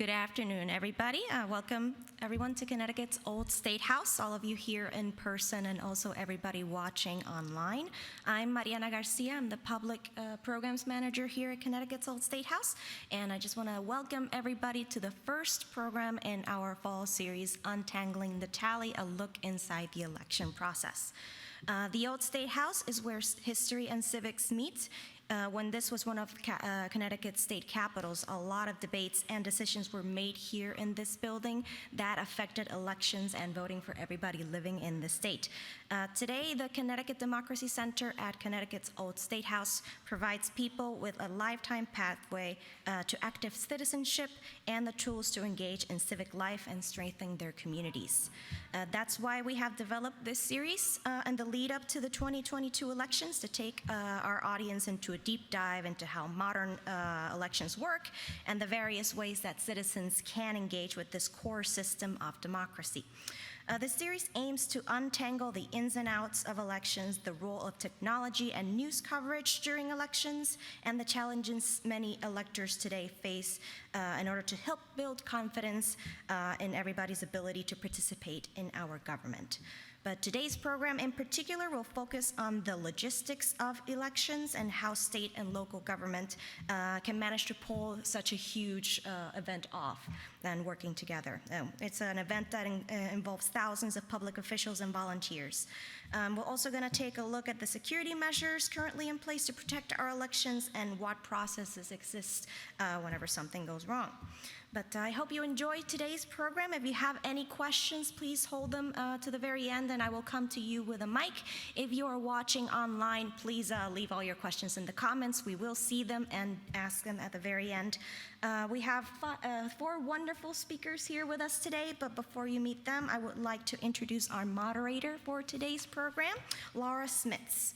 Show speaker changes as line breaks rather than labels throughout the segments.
Good afternoon, everybody. Welcome, everyone, to Connecticut's Old State House, all of you here in person and also everybody watching online. I'm Mariana Garcia. I'm the Public Programs Manager here at Connecticut's Old State House, and I just want to welcome everybody to the first program in our fall series, Untangling the Tally, a look inside the election process. The Old State House is where history and civics meet. When this was one of Connecticut's state capitals, a lot of debates and decisions were made here in this building that affected elections and voting for everybody living in the state. Today, the Connecticut Democracy Center at Connecticut's Old State House provides people with a lifetime pathway to active citizenship and the tools to engage in civic life and strengthen their communities. That's why we have developed this series and the lead up to the 2022 elections to take our audience into a deep dive into how modern elections work and the various ways that citizens can engage with this core system of democracy. This series aims to untangle the ins and outs of elections, the role of technology and news coverage during elections, and the challenges many electors today face in order to help build confidence in everybody's ability to participate in our government. But today's program in particular will focus on the logistics of elections and how state and local government can manage to pull such a huge event off and working together. It's an event that involves thousands of public officials and volunteers. We're also going to take a look at the security measures currently in place to protect our elections and what processes exist whenever something goes wrong. But I hope you enjoyed today's program. If you have any questions, please hold them to the very end, and I will come to you with a mic. If you are watching online, please leave all your questions in the comments. We will see them and ask them at the very end. We have four wonderful speakers here with us today, but before you meet them, I would like to introduce our moderator for today's program, Laura Smits.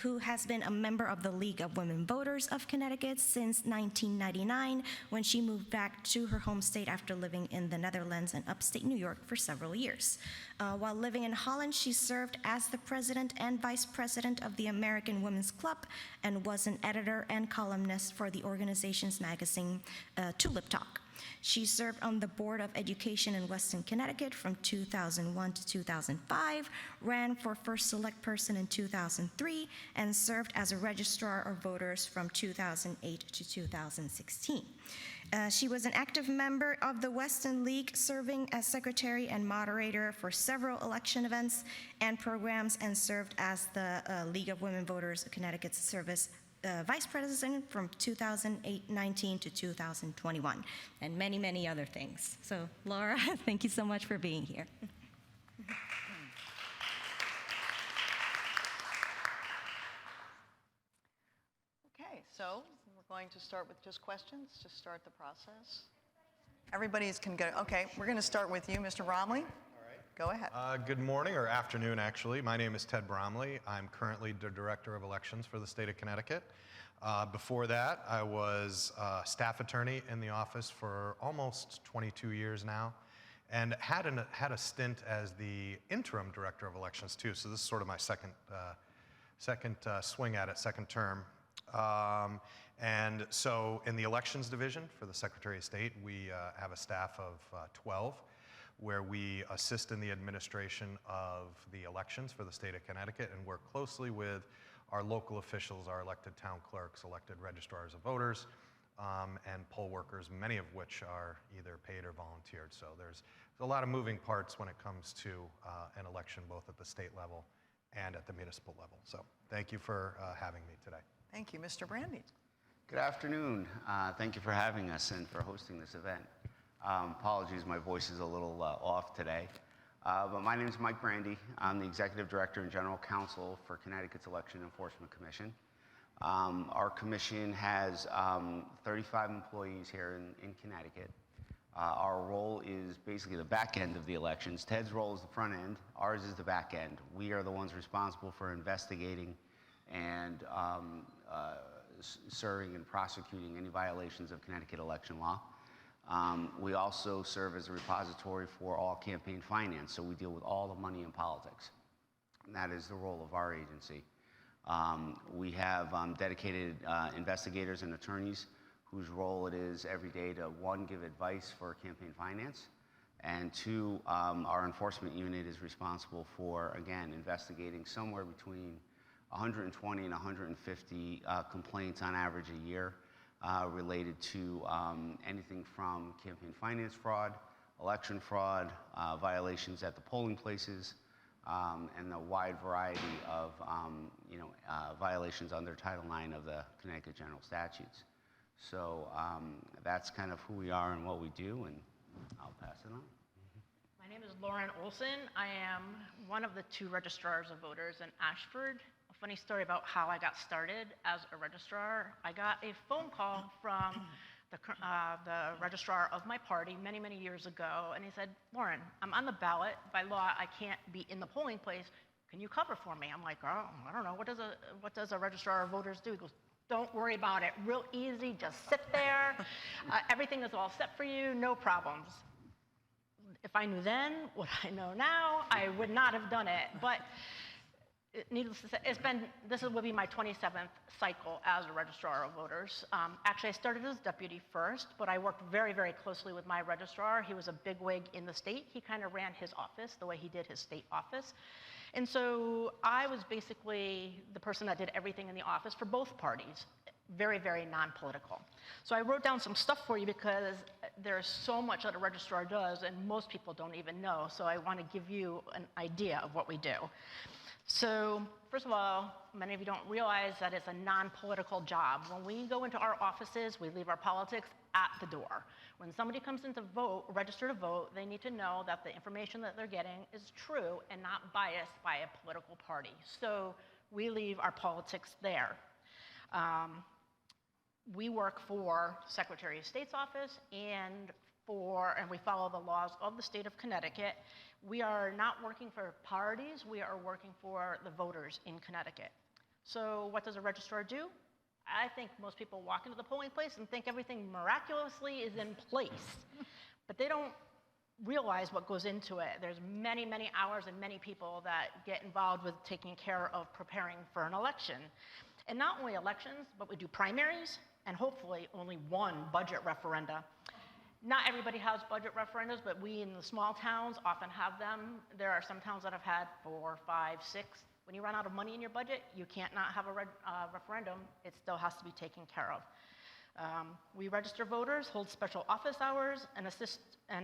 Who has been a member of the League of Women Voters of Connecticut since 1999, when she moved back to her home state after living in the Netherlands and upstate New York for several years. While living in Holland, she served as the president and vice president of the American Women's Club and was an editor and columnist for the organization's magazine, Tulip Talk. She served on the Board of Education in Weston, Connecticut from 2001 to 2005, ran for First Select Person in 2003, and served as a Registrar of Voters from 2008 to 2016. She was an active member of the Weston League, serving as secretary and moderator for several election events and programs, and served as the League of Women Voters Connecticut's service vice president from 2019 to 2021, and many, many other things. So, Laura, thank you so much for being here.
Okay, so we're going to start with just questions to start the process. Everybody's can go. Okay, we're going to start with you, Mr. Bromley. Go ahead.
Good morning, or afternoon, actually. My name is Ted Bromley. I'm currently the Director of Elections for the state of Connecticut. Before that, I was a staff attorney in the office for almost 22 years now, and had a stint as the interim Director of Elections, too. So this is sort of my second swing at it, second term. And so in the Elections Division for the Secretary of State, we have a staff of 12. Where we assist in the administration of the elections for the state of Connecticut and work closely with our local officials, our elected town clerks, elected registrars of voters, and poll workers, many of which are either paid or volunteered. So there's a lot of moving parts when it comes to an election, both at the state level and at the municipal level. So thank you for having me today.
Thank you. Mr. Brandi.
Good afternoon. Thank you for having us and for hosting this event. Apologies, my voice is a little off today. But my name is Mike Brandi. I'm the Executive Director and General Counsel for Connecticut's Election Enforcement Commission. Our commission has 35 employees here in Connecticut. Our role is basically the back end of the elections. Ted's role is the front end. Ours is the back end. We are the ones responsible for investigating and serving and prosecuting any violations of Connecticut election law. We also serve as a repository for all campaign finance, so we deal with all the money in politics. And that is the role of our agency. We have dedicated investigators and attorneys whose role it is every day to, one, give advice for campaign finance, and two, our enforcement unit is responsible for, again, investigating somewhere between 120 and 150 complaints on average a year related to anything from campaign finance fraud, election fraud, violations at the polling places, and the wide variety of violations under Title IX of the Connecticut General Statutes. So that's kind of who we are and what we do, and I'll pass it on.
My name is Lauren Olson. I am one of the 2 registrars of voters in Ashford. A funny story about how I got started as a registrar. I got a phone call from the registrar of my party many, many years ago, and he said, Lauren, I'm on the ballot. By law, I can't be in the polling place. Can you cover for me? I'm like, oh, I don't know. What does a registrar of voters do? He goes, don't worry about it. Real easy. Just sit there. Everything is all set for you. No problems. If I knew then what I know now, I would not have done it. But needless to say, this will be my 27th cycle as a registrar of voters. Actually, I started as deputy first, but I worked very, very closely with my registrar. He was a bigwig in the state. He kind of ran his office the way he did his state office. And so I was basically the person that did everything in the office for both parties. Very, very non-political. So I wrote down some stuff for you because there's so much that a registrar does and most people don't even know. So I want to give you an idea of what we do. So first of all, many of you don't realize that it's a non-political job. When we go into our offices, we leave our politics at the door. When somebody comes in to vote, register to vote, they need to know that the information that they're getting is true and not biased by a political party. So we leave our politics there. We work for Secretary of State's office and we follow the laws of the state of Connecticut. We are not working for parties, we are working for the voters in Connecticut. So what does a registrar do? I think most people walk into the polling place and think everything miraculously is in place, but they don't realize what goes into it. There's many, many hours and many people that get involved with taking care of preparing for an election. And not only elections, but we do primaries, and hopefully only one budget referenda. Not everybody has budget referendums, but we in the small towns often have them. There are some towns that have had 4, 5, 6. When you run out of money in your budget, you can't not have a referendum. It still has to be taken care of. We register voters, hold special office hours, and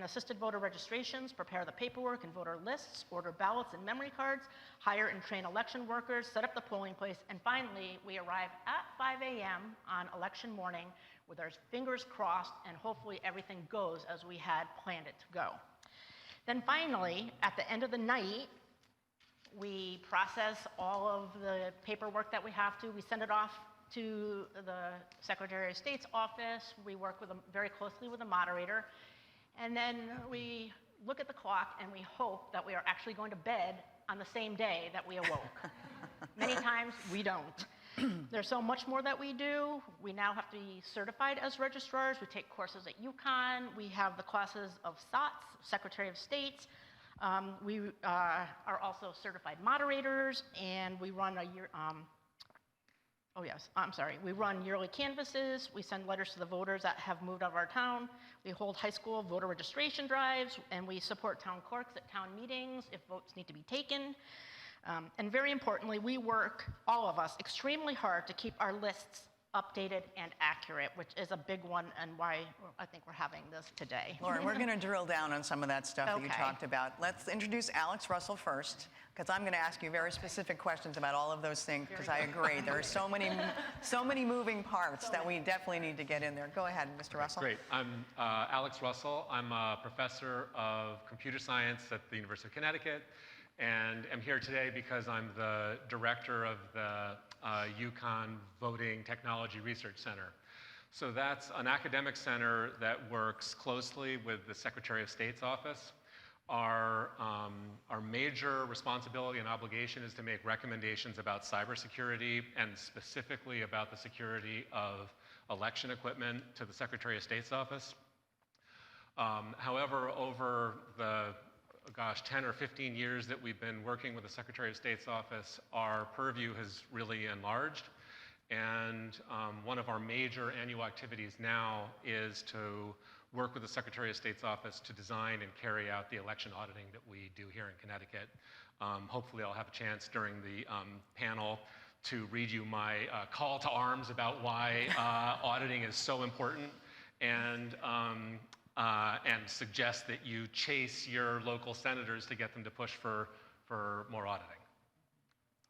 assisted voter registrations, prepare the paperwork and voter lists, order ballots and memory cards, hire and train election workers, set up the polling place, and finally, we arrive at 5 a.m. on election morning with our fingers crossed and hopefully everything goes as we had planned it to go. Then finally, at the end of the night, we process all of the paperwork that we have to. We send it off to the Secretary of State's office. We work very closely with the moderator. And then we look at the clock and we hope that we are actually going to bed on the same day that we awoke. Many times we don't. There's so much more that we do. We now have to be certified as registrars. We take courses at UConn. We have the classes of SOTS, Secretary of State. We are also certified moderators, and we run we run yearly canvasses. We send letters to the voters that have moved out of our town. We hold high school voter registration drives, and we support town clerks at town meetings if votes need to be taken. And very importantly, we work, all of us, extremely hard to keep our lists updated and accurate, which is a big one and why I think we're having this today.
Lauren, we're going to drill down on some of that stuff that you
Okay.
talked about. Let's introduce Alex Russell first, because I'm going to ask you very specific questions about all of those things, because I agree. There are so many moving parts that we definitely need to get in there. Go ahead, Mr. Russell.
Great. I'm Alex Russell. I'm a professor of computer science at the University of Connecticut, and I'm here today because I'm the director of the UConn Voting Technology Research Center. So that's an academic center that works closely with the Secretary of State's office. Our major responsibility and obligation is to make recommendations about cybersecurity and specifically about the security of election equipment to the Secretary of State's office. However, over the 10 or 15 years that we've been working with the Secretary of State's office, our purview has really enlarged. And one of our major annual activities now is to work with the Secretary of State's office to design and carry out the election auditing that we do here in Connecticut. Hopefully I'll have a chance during the panel to read you my call to arms about why auditing is so important, and suggest that you chase your local senators to get them to push for more auditing.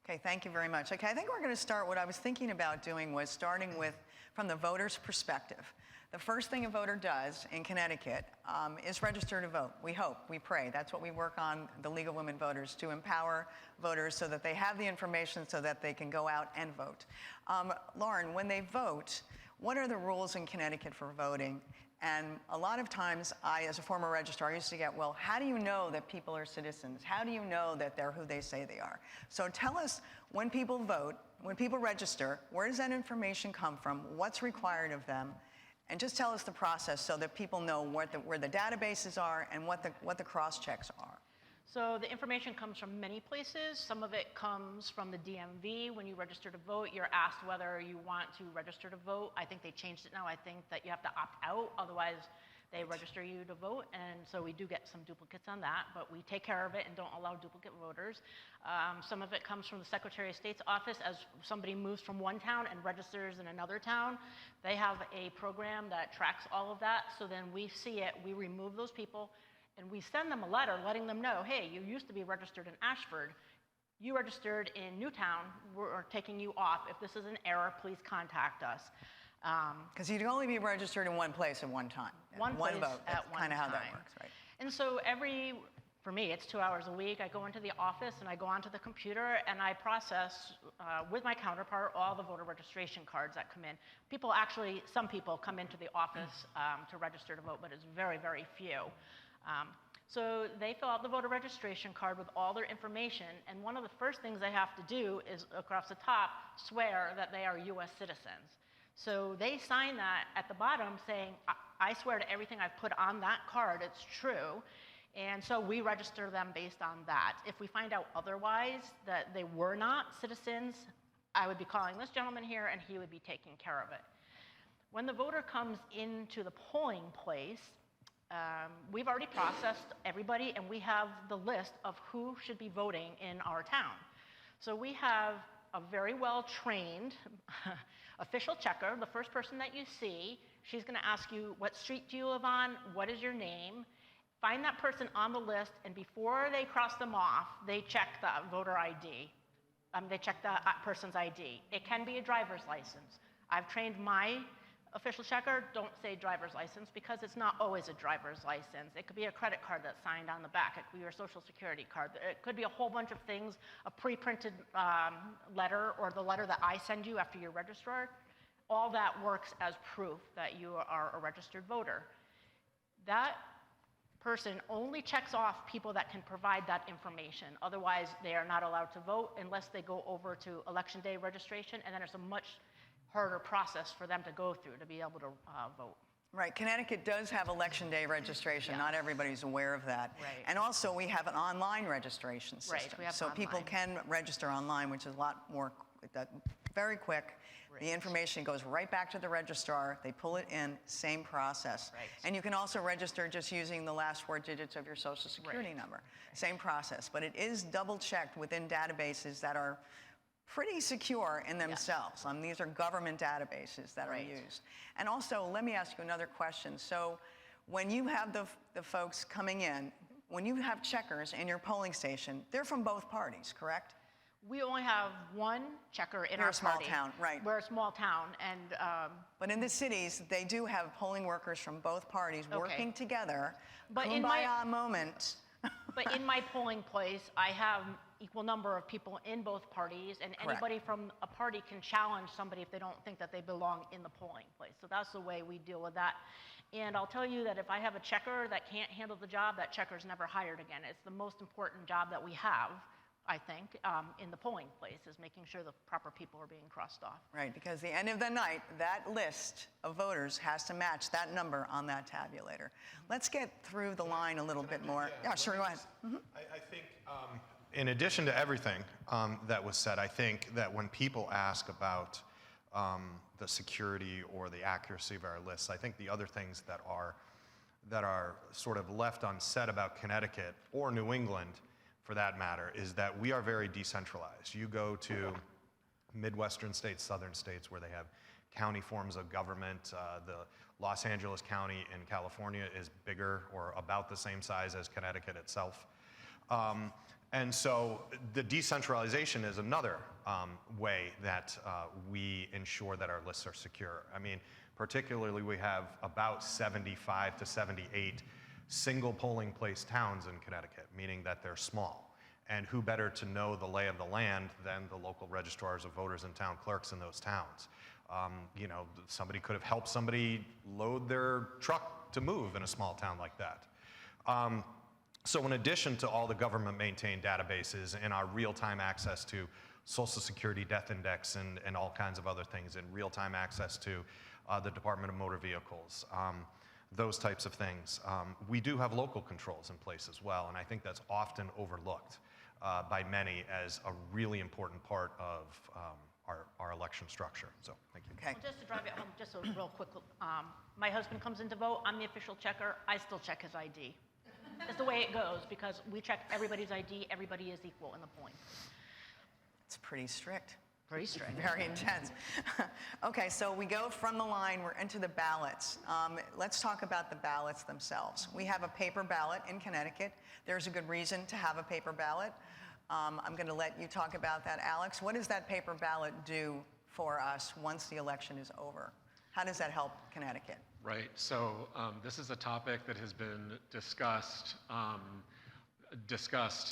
Okay, thank you very much. Okay, I think we're going to start. What I was thinking about doing was starting with from the voter's perspective. The first thing a voter does in Connecticut is register to vote. We hope, we pray. That's what we work on, the League of Women Voters, to empower voters so that they have the information so that they can go out and vote. Lauren, when they vote, what are the rules in Connecticut for voting? And a lot of times, I, as a former registrar, used to get, well, how do you know that people are citizens? How do you know that they're who they say they are? So tell us, when people vote, when people register, where does that information come from? What's required of them? And just tell us the process so that people know where the databases are and what the cross-checks are.
So the information comes from many places. Some of it comes from the DMV. When you register to vote, you're asked whether you want to register to vote. I think they changed it now. I think that you have to opt out, otherwise they register you to vote. And so we do get some duplicates on that, but we take care of it and don't allow duplicate voters. Some of it comes from the Secretary of State's office. As somebody moves from one town and registers in another town, they have a program that tracks all of that. So then we see it, we remove those people, and we send them a letter letting them know, hey, you used to be registered in Ashford. You registered in Newtown. We're taking you off. If this is an error, please contact us.
Because you can only be registered in one place at one time.
One place
vote.
at
That's
one
kind of how that
time.
works, right?
And so for me, it's 2 hours a week. I go into the office and I go onto the computer and I process with my counterpart all the voter registration cards that come in. Some people come into the office to register to vote, but it's very, very few. So they fill out the voter registration card with all their information, and one of the first things they have to do is, across the top, swear that they are U.S. citizens. So they sign that at the bottom saying, I swear to everything I've put on that card, it's true. And so we register them based on that. If we find out otherwise, that they were not citizens, I would be calling this gentleman here and he would be taking care of it. When the voter comes into the polling place, we've already processed everybody and we have the list of who should be voting in our town. So we have a very well-trained official checker. The first person that you see, she's going to ask you, what street do you live on? What is your name? Find that person on the list, and before they cross them off, they check the voter ID. They check the person's ID. It can be a driver's license. I've trained my official checker, don't say driver's license, because it's not always a driver's license. It could be a credit card that's signed on the back. It could be your social security card. It could be a whole bunch of things, a pre-printed letter, or the letter that I send you after you're registered. All that works as proof that you are a registered voter. That person only checks off people that can provide that information. Otherwise, they are not allowed to vote unless they go over to Election Day registration, and then it's a much harder process for them to go through to be able to vote.
Right, Connecticut does have Election Day registration.
Yes.
Not everybody's aware of that.
Right.
And also we have an online registration system.
Right, we have
so people can register online, which is a lot more, very quick.
Right.
The information goes right back to the registrar. They pull it in, same process.
Right.
And you can also register just using the last 4 digits of your social security
Right.
number. Right. Same process, but it is double checked within databases that are pretty secure in themselves.
Yes.
These are government databases that
Right.
are used. And also, let me ask you another question. So when you have the folks coming in, when you have checkers in your polling station, they're from both parties, correct?
We only have one checker in
You're
our
a small
party.
town, right.
We're a small town, and
But in the cities, they do have polling workers from both parties
Okay.
working together.
But in
Kumbaya moment.
But in my polling place, I have equal number of people in both parties, and
Correct.
anybody from a party can challenge somebody if they don't think that they belong in the polling place. So that's the way we deal with that. And I'll tell you that if I have a checker that can't handle the job, that checker's never hired again. It's the most important job that we have, I think, in the polling place, is making sure the proper people are being crossed off.
Right, because at the end of the night, that list of voters has to match that number on that tabulator. Let's get through the line a little bit more. Yeah, sure, go ahead.
I think, in addition to everything that was said, I think that when people ask about the security or the accuracy of our lists. I think the other things that are sort of left unsaid about Connecticut, or New England for that matter, is that we are very decentralized. You go to Midwestern states, southern states, where they have county forms of government. The Los Angeles County in California is bigger or about the same size as Connecticut itself. And so the decentralization is another way that we ensure that our lists are secure. I mean, particularly we have about 75 to 78 single polling place towns in Connecticut, meaning that they're small. And who better to know the lay of the land than the local registrars of voters and town clerks in those towns? You know, somebody could have helped somebody load their truck to move in a small town like that. So in addition to all the government-maintained databases and our real-time access to Social Security Death Index and all kinds of other things, and real-time access to the Department of Motor Vehicles, those types of things, we do have local controls in place as well, and I think that's often overlooked by many as a really important part of our election structure. So, thank you.
Okay.
Well, just to drive it home, just a real quick, my husband comes in to vote, I'm the official checker, I still check his ID. That's the way it goes, because we check everybody's ID, everybody is equal in the polling.
It's pretty strict.
Pretty strict.
Very intense. Okay, so we go from the line, we're into the ballots. Let's talk about the ballots themselves. We have a paper ballot in Connecticut. There's a good reason to have a paper ballot. I'm going to let you talk about that, Alex. What does that paper ballot do for us once the election is over? How does that help Connecticut?
Right. So this is a topic that has been discussed,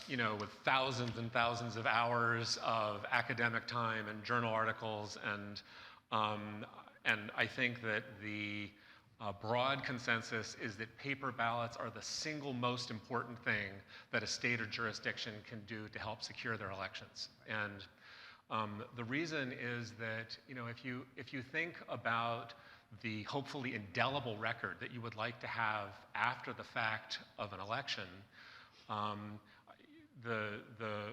you know, with thousands and thousands of hours of academic time and journal articles, and I think that the broad consensus is that paper ballots are the single most important thing that a state or jurisdiction can do to help secure their elections. And the reason is that, you know, if you think about the hopefully indelible record that you would like to have after the fact of an election, the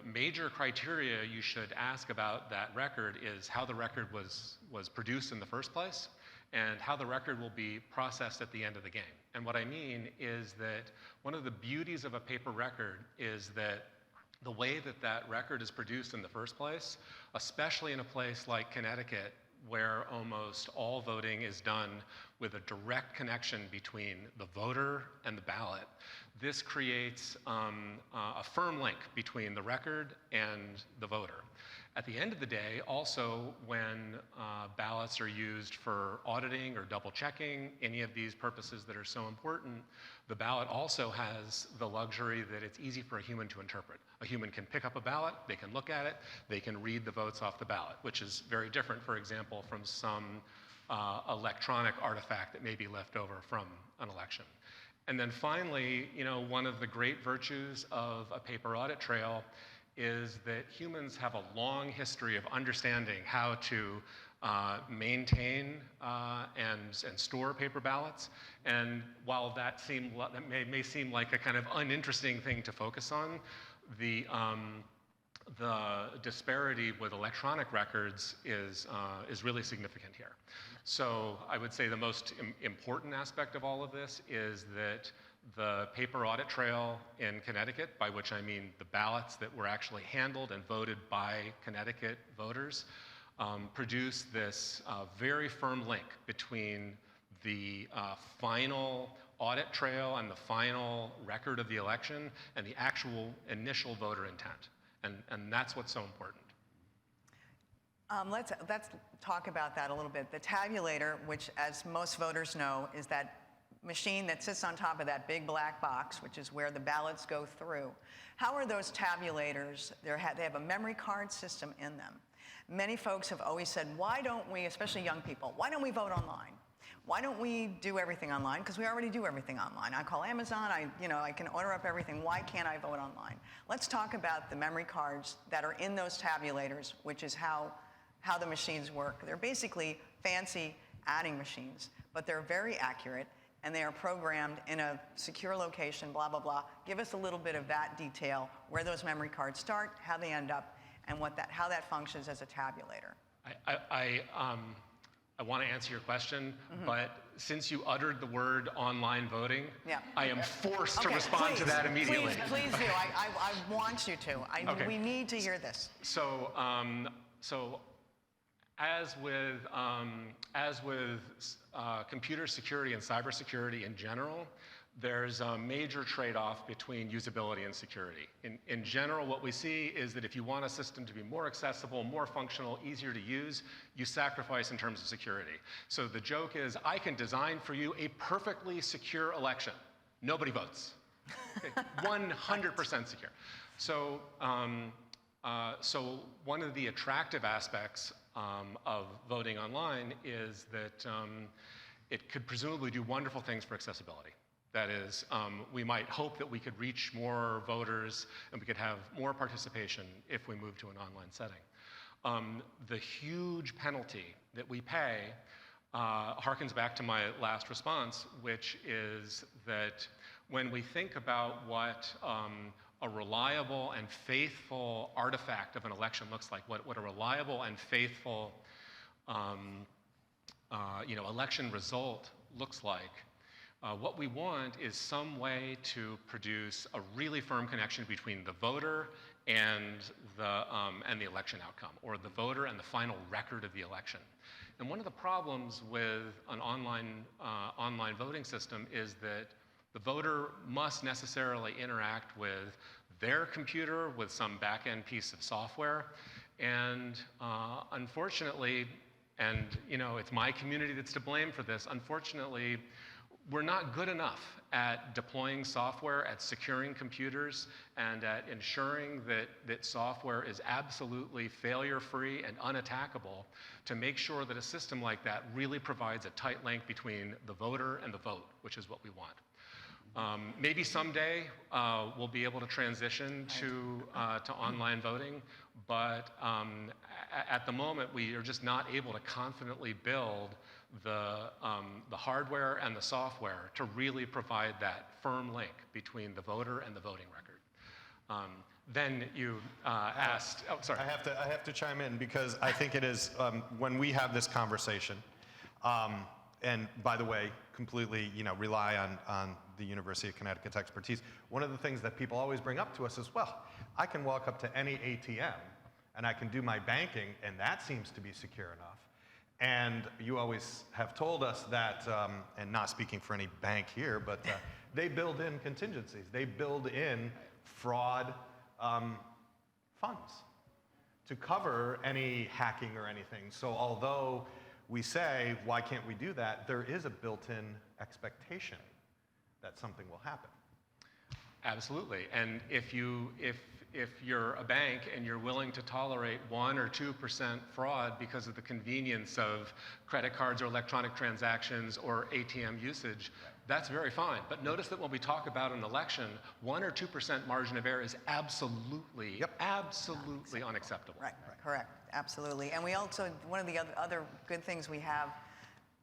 major criteria you should ask about that record is how the record was produced in the first place and how the record will be processed at the end of the game. And what I mean is that one of the beauties of a paper record is that the way that that record is produced in the first place, especially in a place like Connecticut, where almost all voting is done with a direct connection between the voter and the ballot, this creates a firm link between the record and the voter. At the end of the day, also, when ballots are used for auditing or double checking, any of these purposes that are so important, the ballot also has the luxury that it's easy for a human to interpret. A human can pick up a ballot, they can look at it, they can read the votes off the ballot, which is very different, for example, from some electronic artifact that may be left over from an election. And then finally, you know, one of the great virtues of a paper audit trail is that humans have a long history of understanding how to maintain and store paper ballots. And while that may seem like a kind of uninteresting thing to focus on, the disparity with electronic records is really significant here. So I would say the most important aspect of all of this is that the paper audit trail in Connecticut, by which I mean the ballots that were actually handled and voted by Connecticut voters, produce this very firm link between the final audit trail and the final record of the election and the actual initial voter intent. And that's what's so important.
Let's talk about that a little bit. The tabulator, which as most voters know, is that machine that sits on top of that big black box, which is where the ballots go through. How are those tabulators? They have a memory card system in them. Many folks have always said, why don't we, especially young people, why don't we vote online? Why don't we do everything online? Because we already do everything online. I call Amazon, I can order up everything. Why can't I vote online? Let's talk about the memory cards that are in those tabulators, which is how the machines work. They're basically fancy adding machines, but they're very accurate, and they are programmed in a secure location, blah, blah, blah. Give us a little bit of that detail, where those memory cards start, how they end up, and how that functions as a tabulator.
I want to answer your question, but since you uttered the word online voting,
Yeah.
I am forced to
Okay,
respond to
please,
that immediately.
Please do. I want you to.
Okay.
We need to hear this.
So, as with computer security and cybersecurity in general, there's a major trade-off between usability and security. In general, what we see is that if you want a system to be more accessible, more functional, easier to use, you sacrifice in terms of security. So the joke is, I can design for you a perfectly secure election. Nobody votes. Okay, 100% secure. So, so one of the attractive aspects of voting online is that it could presumably do wonderful things for accessibility. That is, we might hope that we could reach more voters and we could have more participation if we move to an online setting. The huge penalty that we pay harkens back to my last response, which is that when we think about what a reliable and faithful artifact of an election looks like, what a reliable and faithful election result looks like, what we want is some way to produce a really firm connection between the voter and the election outcome, or the voter and the final record of the election. And one of the problems with an online voting system is that the voter must necessarily interact with their computer with some back-end piece of software. And unfortunately, and it's my community that's to blame for this, unfortunately, we're not good enough at deploying software, at securing computers, and at ensuring that software is absolutely failure-free and unattackable to make sure that a system like that really provides a tight link between the voter and the vote, which is what we want. Maybe someday we'll be able to transition to online voting, but at the moment we are just not able to confidently build the hardware and the software to really provide that firm link between the voter and the voting record. Then you asked, oh, sorry.
I have to chime in because I think it is, when we have this conversation, and by the way, completely rely on the University of Connecticut's expertise. One of the things that people always bring up to us is, well, I can walk up to any ATM and I can do my banking, and that seems to be secure enough. And you always have told us that, and not speaking for any bank here, but they build in contingencies. They build in fraud funds to cover any hacking or anything. So although we say, why can't we do that? There is a built-in expectation that something will happen.
Absolutely. And if you're a bank and you're willing to tolerate 1 or 2% fraud because of the convenience of credit cards or electronic transactions or ATM usage, that's very fine. But notice that when we talk about an election, 1 or 2% margin of error is absolutely, absolutely unacceptable.
Right, correct, absolutely. And we also, one of the other good things we have,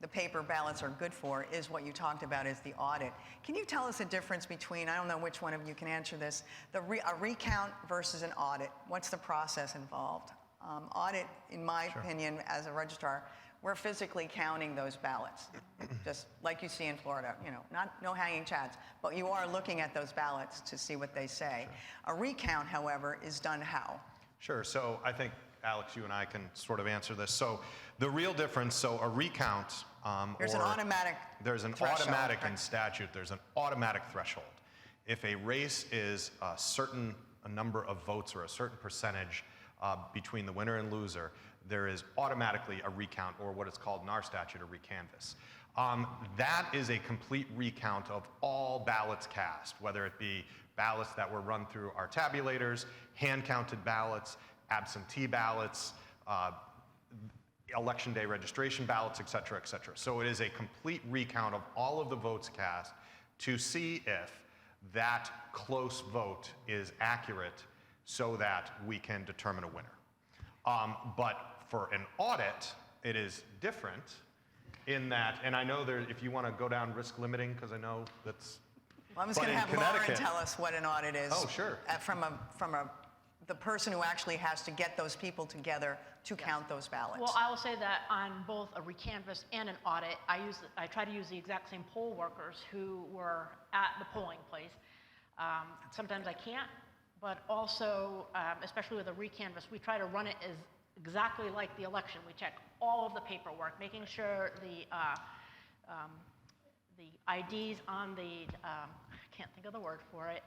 the paper ballots are good for, is what you talked about, is the audit. Can you tell us the difference between, I don't know which one of you can answer this, a recount versus an audit? What's the process involved? Audit, in my opinion, as a registrar, we're physically counting those ballots, just like you see in Florida, no hanging chads, but you are looking at those ballots to see what they say. Sure. A recount, however, is done how?
Sure, so I think, Alex, you and I can sort of answer this. So the real difference, so a recount,
there's an automatic
automatic in statute, there's an automatic threshold. If a race is a number of votes or a certain percentage between the winner and loser, there is automatically a recount, or what is called in our statute, a recanvass. That is a complete recount of all ballots cast, whether it be ballots that were run through our tabulators, hand-counted ballots, absentee ballots, election day registration ballots, et cetera, et cetera. So it is a complete recount of all of the votes cast to see if that close vote is accurate so that we can determine a winner. But for an audit, it is different in that, and I know if you want to go down risk limiting, because I know that's.
Well, I was going to have Lauren tell us what an audit is.
Oh, sure.
From a the person who actually has to get those people together to count those ballots.
Well, I will say that on both a recanvass and an audit, I try to use the exact same poll workers who were at the polling place. Sometimes I can't, but also, especially with a recanvass, we try to run it as exactly like the election. We check all of the paperwork, making sure the IDs on the, I can't think of the word for it,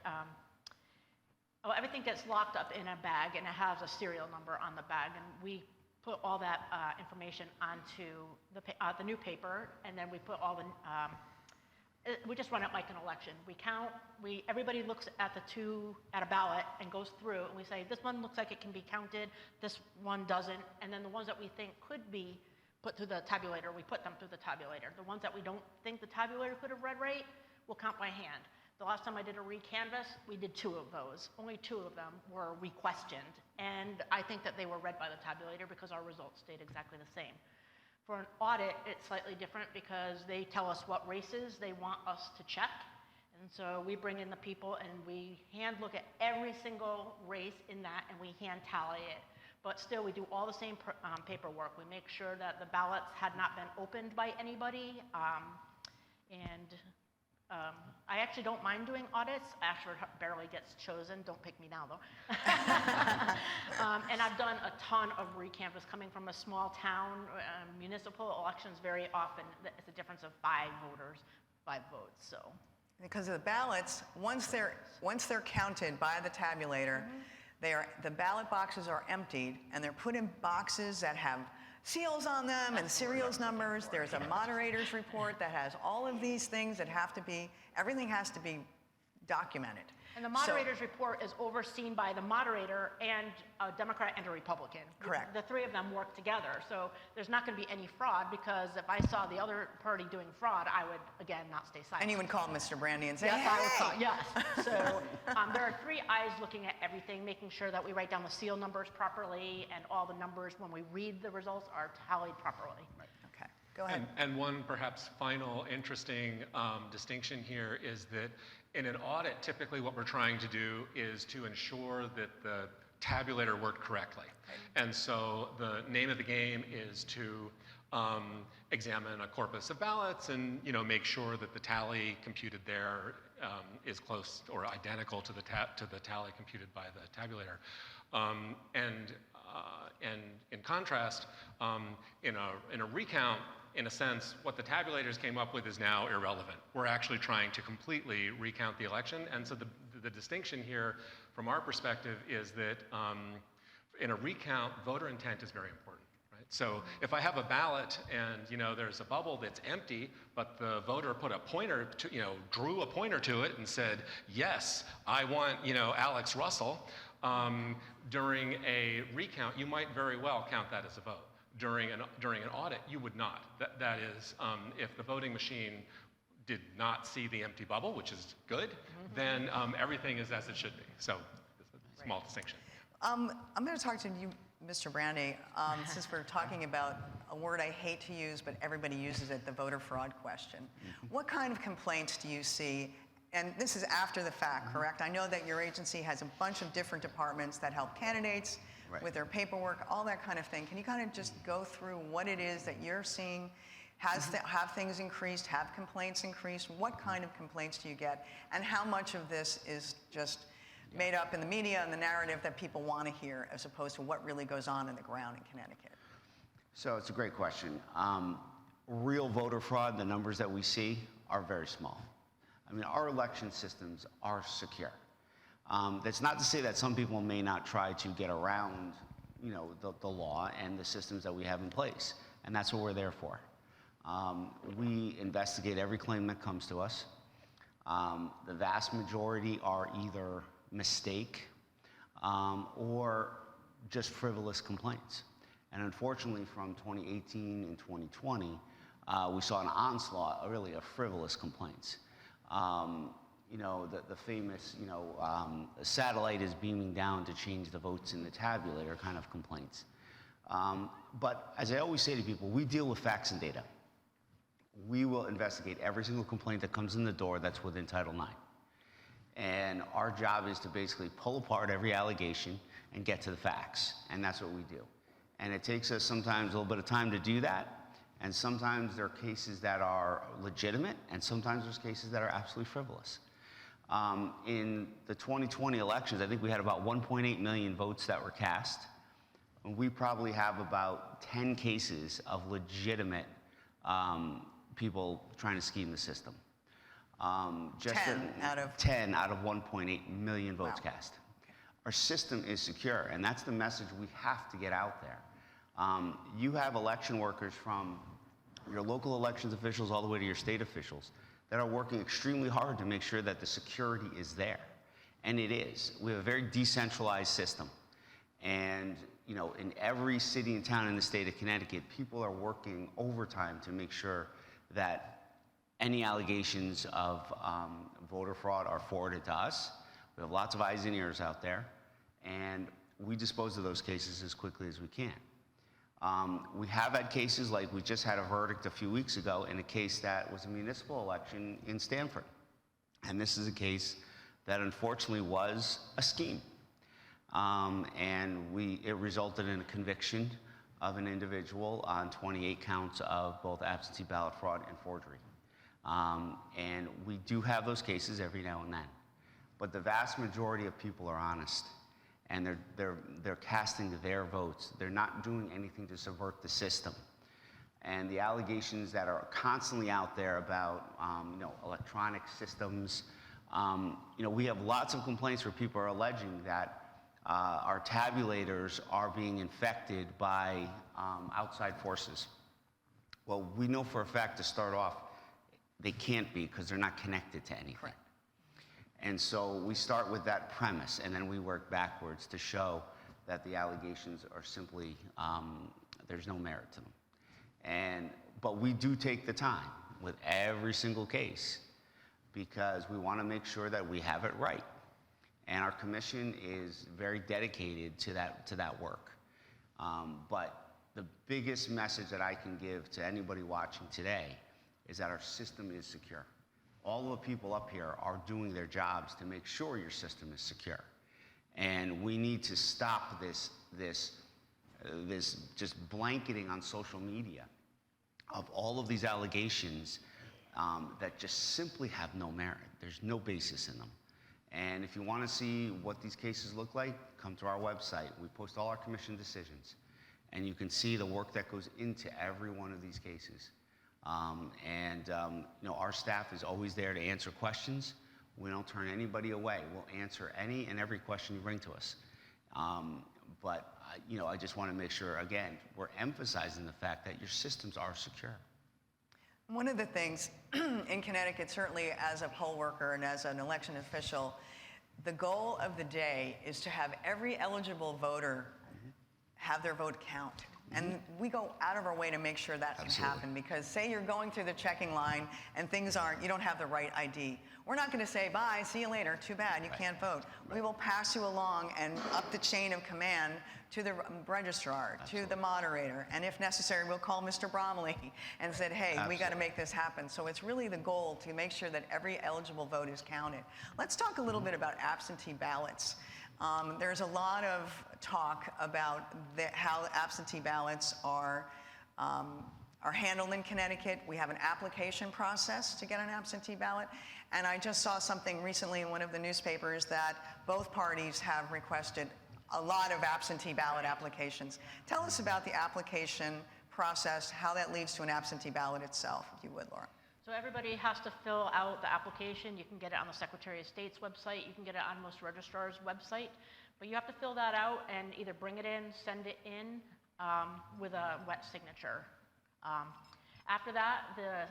everything gets locked up in a bag and it has a serial number on the bag, and we put all that information onto the new paper, and then we put all the, we just run it like an election. We count, everybody looks at a ballot and goes through, and we say, this one looks like it can be counted, this one doesn't, and then the ones that we think could be put through the tabulator, we put them through the tabulator. The ones that we don't think the tabulator could have read right, we'll count by hand. The last time I did a recanvass, we did 2 of those. Only 2 of them were re-questioned, and I think that they were read by the tabulator because our results stayed exactly the same. For an audit, it's slightly different because they tell us what races they want us to check, and so we bring in the people and we hand look at every single race in that, and we hand tally it. But still, we do all the same paperwork. We make sure that the ballots had not been opened by anybody, I actually don't mind doing audits. Ashford barely gets chosen. Don't pick me now, though. And I've done a ton of recanvass coming from a small town. Municipal elections very often, it's a difference of 5 voters, 5 votes. So
Because of the ballots, once they're counted by the tabulator, the ballot boxes are emptied, and they're put in boxes that have seals on them and serials numbers. There's a moderator's report that has all of these things that have to be, everything has to be documented.
And the moderator's report is overseen by the moderator and a Democrat and a Republican.
Correct.
The 3 of them work together. So there's not going to be any fraud, because if I saw the other party doing fraud, I would, again, not stay silent.
And you would call Mr. Brandi and say,
Yes,
hey!
I would call, yes. So there are 3 eyes looking at everything, making sure that we write down the seal numbers properly, and all the numbers, when we read the results, are tallied properly.
Right. Okay, go ahead.
And one perhaps final interesting distinction here is that in an audit, typically what we're trying to do is to ensure that the tabulator worked correctly. Right. And so the name of the game is to examine a corpus of ballots and make sure that the tally computed there is close or identical to the tally computed by the tabulator. And in contrast, in a recount, in a sense, what the tabulators came up with is now irrelevant. We're actually trying to completely recount the election, and so the distinction here, from our perspective, is that in a recount, voter intent is very important. Right? So if I have a ballot and there's a bubble that's empty, but the voter put a pointer to, drew a pointer to it and said, yes, I want Alex Russell, during a recount, you might very well count that as a vote. During an audit, you would not. That is, if the voting machine did not see the empty bubble, which is good, then everything is as it should be. So, it's a small distinction.
I'm going to talk to you, Mr. Brandi, since we're talking about a word I hate to use, but everybody uses it, the voter fraud question. What kind of complaints do you see? And this is after the fact, correct? I know that your agency has a bunch of different departments that help candidates with their paperwork, all that kind of thing. Can you kind of just go through what it is that you're seeing? Have things increased? Have complaints increased? What kind of complaints do you get? And how much of this is just made up in the media and the narrative that people want to hear, as opposed to what really goes on in the ground in Connecticut?
So it's a great question. Real voter fraud, the numbers that we see are very small. I mean, our election systems are secure. That's not to say that some people may not try to get around, the law and the systems that we have in place, and that's what we're there for. We investigate every claim that comes to us. The vast majority are either mistake or just frivolous complaints. And unfortunately, from 2018 and 2020, we saw an onslaught, really, of frivolous complaints. The famous, satellite is beaming down to change the votes in the tabulator kind of complaints. But as I always say to people, we deal with facts and data. We will investigate every single complaint that comes in the door that's within Title IX. And our job is to basically pull apart every allegation and get to the facts. And that's what we do. And it takes us sometimes a little bit of time to do that. And sometimes there are cases that are legitimate, and sometimes there's cases that are absolutely frivolous. In the 2020 elections, I think we had about 1.8 million votes that were cast. And we probably have about 10 cases of legitimate people trying to scheme the system.
10 out of?
10 out of 1.8 million votes
Wow.
cast. Our system is secure, and that's the message we have to get out there. You have election workers from your local elections officials all the way to your state officials that are working extremely hard to make sure that the security is there. And it is. We have a very decentralized system. And in every city and town in the state of Connecticut, people are working overtime to make sure that any allegations of voter fraud are forwarded to us. We have lots of eyes and ears out there, and we dispose of those cases as quickly as we can. We have had cases like we just had a verdict a few weeks ago in a case that was a municipal election in Stamford. And this is a case that unfortunately was a scheme. It resulted in a conviction of an individual on 28 counts of both absentee ballot fraud and forgery. And we do have those cases every now and then. But the vast majority of people are honest. And they're casting their votes. They're not doing anything to subvert the system. And the allegations that are constantly out there about electronic systems, we have lots of complaints where people are alleging that our tabulators are being infected by outside forces. Well, we know for a fact to start off, they can't be because they're not connected to anything.
Correct.
And so we start with that premise, and then we work backwards to show that the allegations are simply, there's no merit to them. But we do take the time with every single case because we want to make sure that we have it right. And our commission is very dedicated to that work. But the biggest message that I can give to anybody watching today is that our system is secure. All the people up here are doing their jobs to make sure your system is secure. And we need to stop this just blanketing on social media of all of these allegations that just simply have no merit. There's no basis in them. And if you want to see what these cases look like, come to our website. We post all our commission decisions. And you can see the work that goes into every one of these cases. Our staff is always there to answer questions. We don't turn anybody away. We'll answer any and every question you bring to us. I just want to make sure, again, we're emphasizing the fact that your systems are secure.
One of the things in Connecticut, certainly as a poll worker and as an election official, the goal of the day is to have every eligible voter have their vote counted. And we go out of our way to make sure that can happen, because say you're going through the checking line and you don't have the right ID. We're not going to say, bye, see you later, too bad, you can't vote. We will pass you along and up the chain of command to the registrar, to the moderator, and if necessary, we'll call Mr. Bromley and said, hey, we got to make this happen. So it's really the goal to make sure that every eligible vote is counted. Let's talk a little bit about absentee ballots. There's a lot of talk about how absentee ballots are handled in Connecticut. We have an application process to get an absentee ballot. And I just saw something recently in one of the newspapers that both parties have requested a lot of absentee ballot applications. Tell us about the application process, how that leads to an absentee ballot itself, if you would, Laura.
So everybody has to fill out the application. You can get it on the Secretary of State's website. You can get it on most registrars' website. But you have to fill that out and either bring it in, send it in with a wet signature. After that, the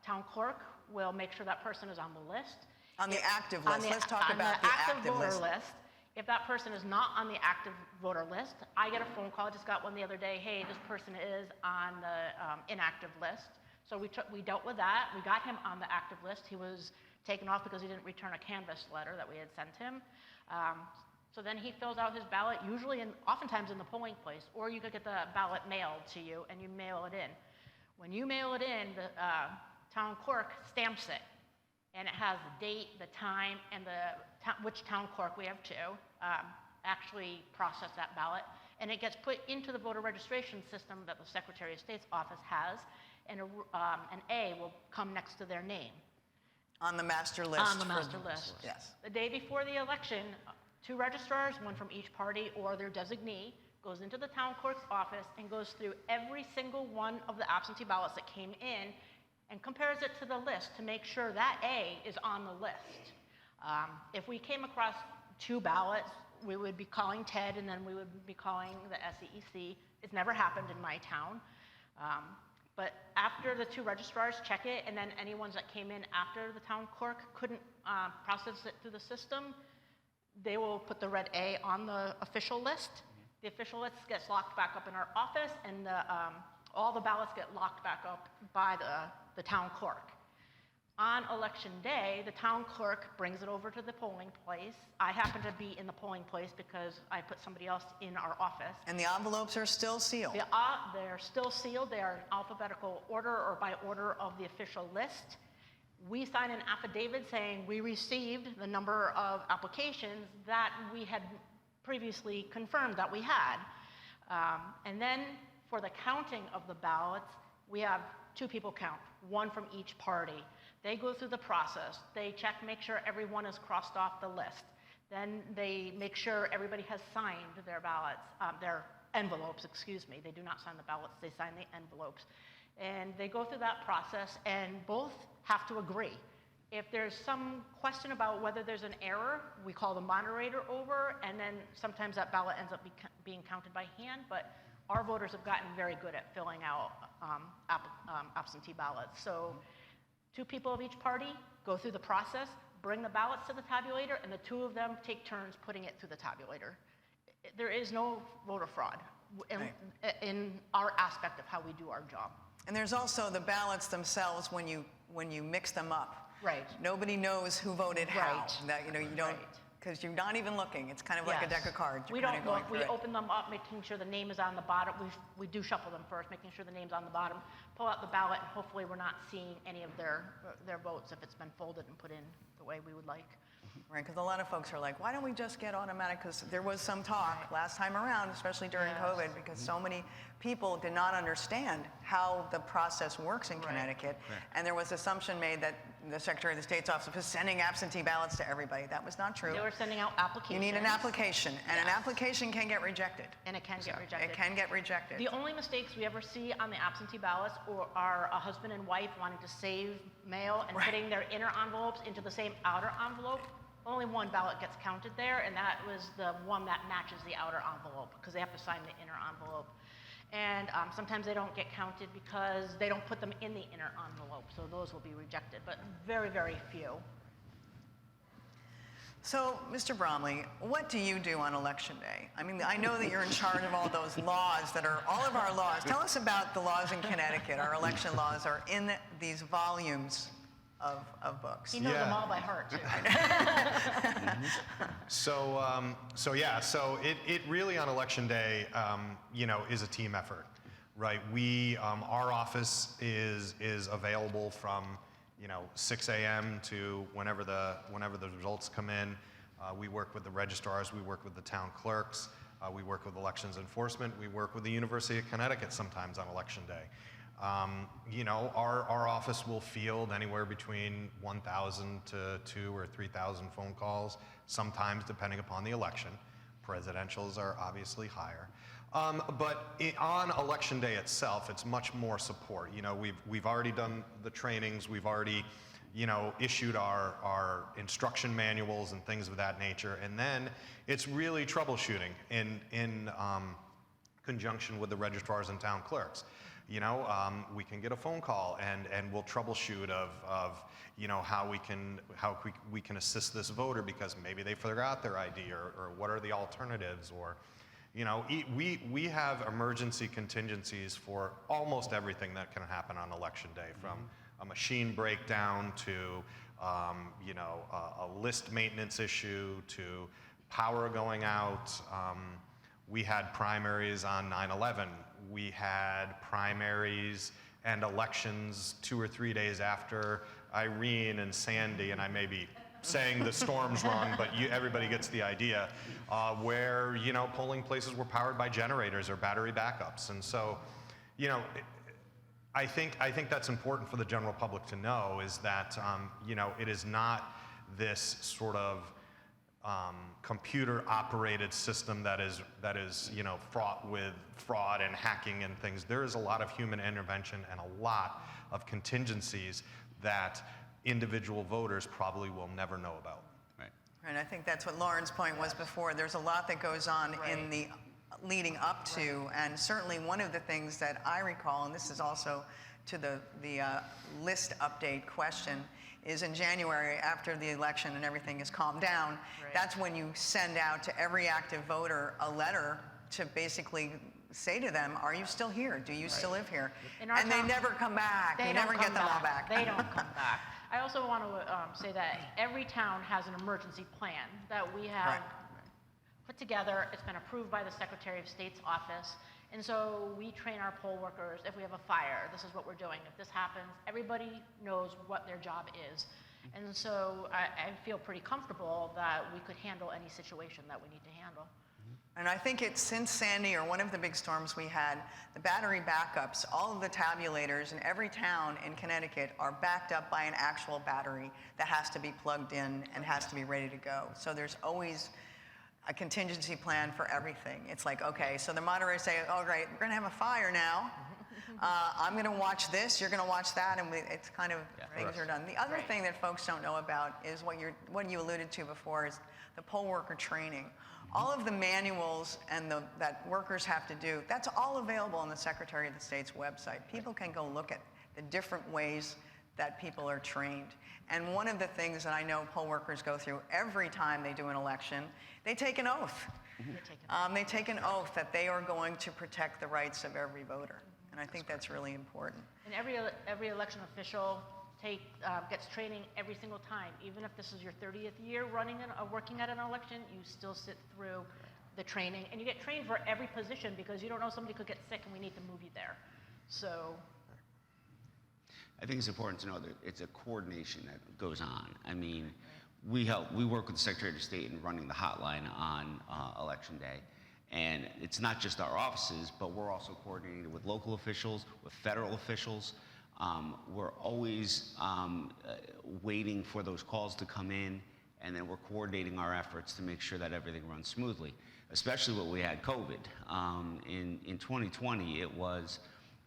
town clerk will make sure that person is on the list.
On the active list. Let's talk about the active
voter
list.
If that person is not on the active voter list, I get a phone call. I just got one the other day. Hey, this person is on the inactive list. So we dealt with that. We got him on the active list. He was taken off because he didn't return a canvas letter that we had sent him. So then he fills out his ballot, oftentimes in the polling place, or you could get the ballot mailed to you and you mail it in. When you mail it in, the town clerk stamps it. and it has the date, the time, and which town clerk, we have two, actually process that ballot. And it gets put into the voter registration system that the Secretary of State's office has, and an A will come next to their name.
On the master list.
On the master list.
Yes.
The day before the election, two registrars, one from each party or their designee, goes into the town clerk's office and goes through every single one of the absentee ballots that came in and compares it to the list to make sure that A is on the list. If we came across two ballots, we would be calling Ted, and then we would be calling the SEEC. It's never happened in my town. But after the two registrars check it, and then any ones that came in after the town clerk couldn't process it through the system, they will put the red A on the official list. The official list gets locked back up in our office, and all the ballots get locked back up by the town clerk. On election day, the town clerk brings it over to the polling place. I happen to be in the polling place because I put somebody else in our office.
And the envelopes are still sealed.
They're still sealed. They are in alphabetical order or by order of the official list. We sign an affidavit saying we received the number of applications that we had previously confirmed that we had. And then for the counting of the ballots, we have two people count, one from each party. They go through the process. They check, make sure everyone is crossed off the list. Then they make sure everybody has signed their ballots, their envelopes, excuse me. They do not sign the ballots, they sign the envelopes. And they go through that process, and both have to agree. If there's some question about whether there's an error, we call the moderator over, and then sometimes that ballot ends up being counted by hand, but our voters have gotten very good at filling out absentee ballots. So two people of each party go through the process, bring the ballots to the tabulator, and the two of them take turns putting it through the tabulator. There is no voter fraud in our aspect of how we do our job.
And there's also the ballots themselves when you mix them up.
Right.
Nobody knows who voted how.
Right.
That, you don't, because you're not even looking. It's kind of like a deck of cards.
We don't look. We open them up, making sure the name is on the bottom. We do shuffle them first, making sure the name's on the bottom. Pull out the ballot, and hopefully we're not seeing any of their votes if it's been folded and put in the way we would like.
Right, because a lot of folks are like, why don't we just get automatic? Because there was some talk last time around, especially during COVID, because so many people did not understand how the process works in Connecticut. And there was assumption made that the Secretary of the State's office was sending absentee ballots to everybody. That was not true.
They were sending out applications.
You need an application, and an application can get rejected.
And it can get rejected.
It can get rejected.
The only mistakes we ever see on the absentee ballots are a husband and wife wanting to save mail and putting their inner envelopes into the same outer envelope. Only one ballot gets counted there, and that was the one that matches the outer envelope, because they have to sign the inner envelope. And sometimes they don't get counted because they don't put them in the inner envelope, so those will be rejected, but very, very few.
So, Mr. Bromley, what do you do on Election Day? I mean, I know that you're in charge of all those laws that are, all of our laws. Tell us about the laws in Connecticut. Our election laws are in these volumes of books.
He knows them all by heart, too.
So it really on Election Day, is a team effort, right? Our office is available from 6 a.m. to whenever the results come in. We work with the registrars, we work with the town clerks, we work with elections enforcement, we work with the University of Connecticut sometimes on Election Day. Our office will field anywhere between 1,000 to 2,000 or 3,000 phone calls, sometimes depending upon the election. Presidentials are obviously higher. But on Election Day itself, it's much more support. We've already done the trainings, we've already issued our instruction manuals and things of that nature, and then it's really troubleshooting in conjunction with the registrars and town clerks. We can get a phone call and we'll troubleshoot of how we can assist this voter because maybe they forgot their ID or what are the alternatives, or we have emergency contingencies for almost everything that can happen on Election Day, from a machine breakdown to a list maintenance issue to power going out. We had primaries on 9/11. We had primaries and elections 2 or 3 days after Irene and Sandy, and I may be saying the storms wrong, but everybody gets the idea, where, you know, polling places were powered by generators or battery backups. And so, you know, I think that's important for the general public to know, is that, you know, it is not this sort of computer-operated system that is, you know, fraught with fraud and hacking and things. There is a lot of human intervention and a lot of contingencies that individual voters probably will never know about.
Right.
And I think that's what Lauren's point was before. There's a lot that goes on in the leading up to, and certainly one of the things that I recall, and this is also to the list update question, is in January, after the election and everything is calmed down, that's when you send out to every active voter a letter to basically say to them, are you still here? Do you still live here? And they never come back. You never get them all back.
They don't come back. I also want to say that every town has an emergency plan that we have put together. It's been approved by the Secretary of State's office. And so we train our poll workers. If we have a fire, this is what we're doing. If this happens, everybody knows what their job is. And so I feel pretty comfortable that we could handle any situation that we need to handle.
And I think it's since Sandy, or one of the big storms we had, the battery backups, all of the tabulators in every town in Connecticut are backed up by an actual battery that has to be plugged in and has to be ready to go. So there's always a contingency plan for everything. It's like, okay, so the moderators say, oh great, we're gonna have a fire now. I'm gonna watch this, you're gonna watch that, and it's kind of, things are done. The other thing that folks don't know about is what you alluded to before, is the poll worker training. All of the manuals and that workers have to do, that's all available on the Secretary of State's website. People can go look at the different ways that people are trained. And one of the things that I know poll workers go through every time they do an election, they take an oath. They take an oath that they are going to protect the rights of every voter. And I think that's really important.
And every election official gets training every single time. Even if this is your 30th year working at an election, you still sit through the training. And you get trained for every position, because you don't know, somebody could get sick and we need to move you there. So
I think it's important to know that it's a coordination that goes on. I mean, we work with the Secretary of State in running the hotline on Election Day. And it's not just our offices, but we're also coordinating with local officials, with federal officials. We're always waiting for those calls to come in, and then we're coordinating our efforts to make sure that everything runs smoothly, especially when we had COVID. In 2020, it was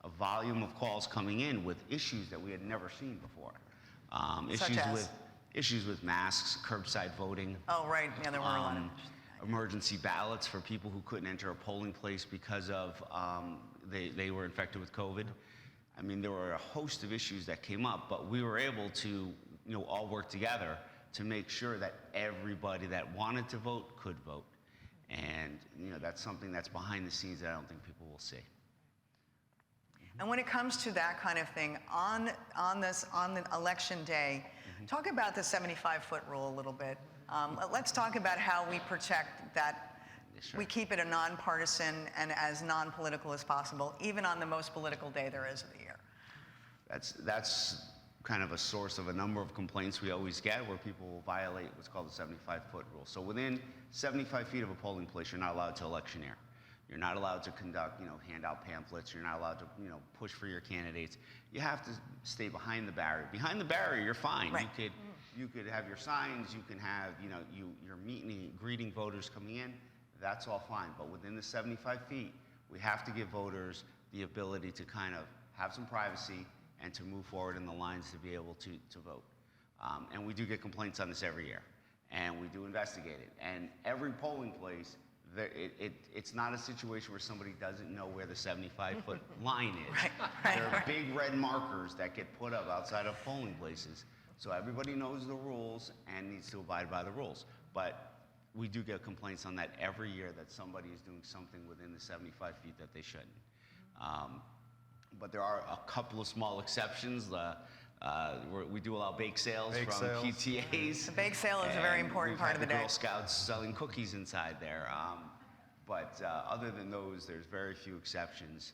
a volume of calls coming in with issues that we had never seen before. Issues with masks, curbside voting.
Oh, right, yeah, there were a lot of
emergency ballots for people who couldn't enter a polling place because of they were infected with COVID. I mean, there were a host of issues that came up, but we were able to, all work together to make sure that everybody that wanted to vote could vote. And, that's something that's behind the scenes that I don't think people will see.
And when it comes to that kind of thing, on the election day, talk about the 75-foot rule a little bit. Let's talk about how we protect that. Sure. We keep it a nonpartisan and as non-political as possible, even on the most political day there is of the year.
That's kind of a source of a number of complaints we always get, where people will violate what's called the 75-foot rule. So within 75 feet of a polling place, you're not allowed to electioneer. You're not allowed to conduct, hand out pamphlets. You're not allowed to, push for your candidates. You have to stay behind the barrier. Behind the barrier, you're fine.
Right.
You could have your signs. You can have, you're meeting and greeting voters coming in. That's all fine. But within the 75 feet, we have to give voters the ability to kind of have some privacy and to move forward in the lines to be able to vote. And we do get complaints on this every year, and we do investigate it. And every polling place, it's not a situation where somebody doesn't know where the 75-foot line is. There are big red markers that get put up outside of polling places, so everybody knows the rules and needs to abide by the rules. But we do get complaints on that every year, that somebody is doing something within the 75 feet that they shouldn't. But there are a couple of small exceptions. We do allow bake sales from PTAs.
The bake sale is a very important part of the day.
Girl Scouts selling cookies inside there. But other than those, there's very few exceptions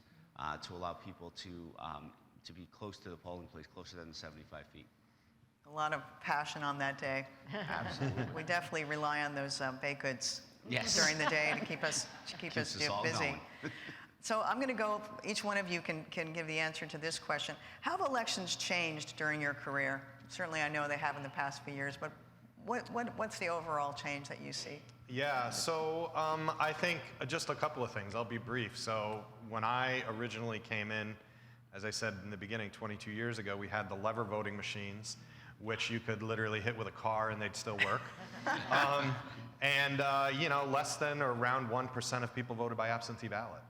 to allow people to be close to the polling place, closer than the 75 feet.
A lot of passion on that day.
Absolutely.
We definitely rely on those baked goods
Yes.
during the day to keep us
Keeps us all
busy.
going.
So I'm going to go. Each one of you can give the answer to this question. How have elections changed during your career? Certainly, I know they have in the past few years, but what's the overall change that you see?
Yeah, so I think just a couple of things. I'll be brief. So when I originally came in, as I said in the beginning, 22 years ago, we had the lever voting machines, which you could literally hit with a car and they'd still work. You know, less than or around 1% of people voted by absentee ballot.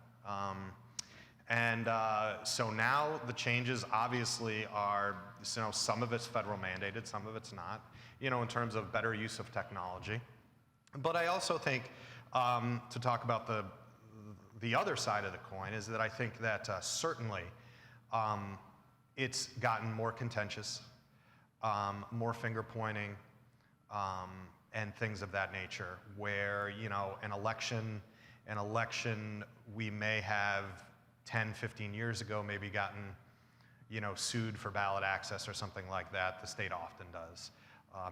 So now the changes obviously are, you know, some of it's federal mandated, some of it's not, you know, in terms of better use of technology. But I also think, to talk about the other side of the coin, is that I think that certainly it's gotten more contentious, more finger pointing, and things of that nature, where, you know, an election we may have 10, 15 years ago maybe gotten, you know, sued for ballot access or something like that. The state often does,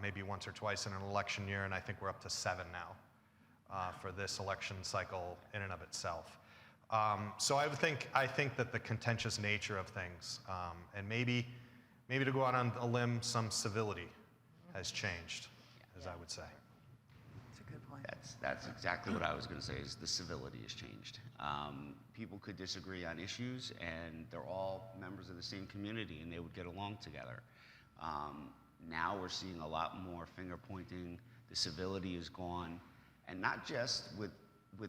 maybe once or twice in an election year, and I think we're up to 7 now for this election cycle in and of itself. So I think that the contentious nature of things, and maybe to go out on a limb, some civility has changed, as I would say.
That's a good point.
That's exactly what I was going to say, is the civility has changed. People could disagree on issues, and they're all members of the same community, and they would get along together. Now we're seeing a lot more finger pointing. The civility is gone, and not just with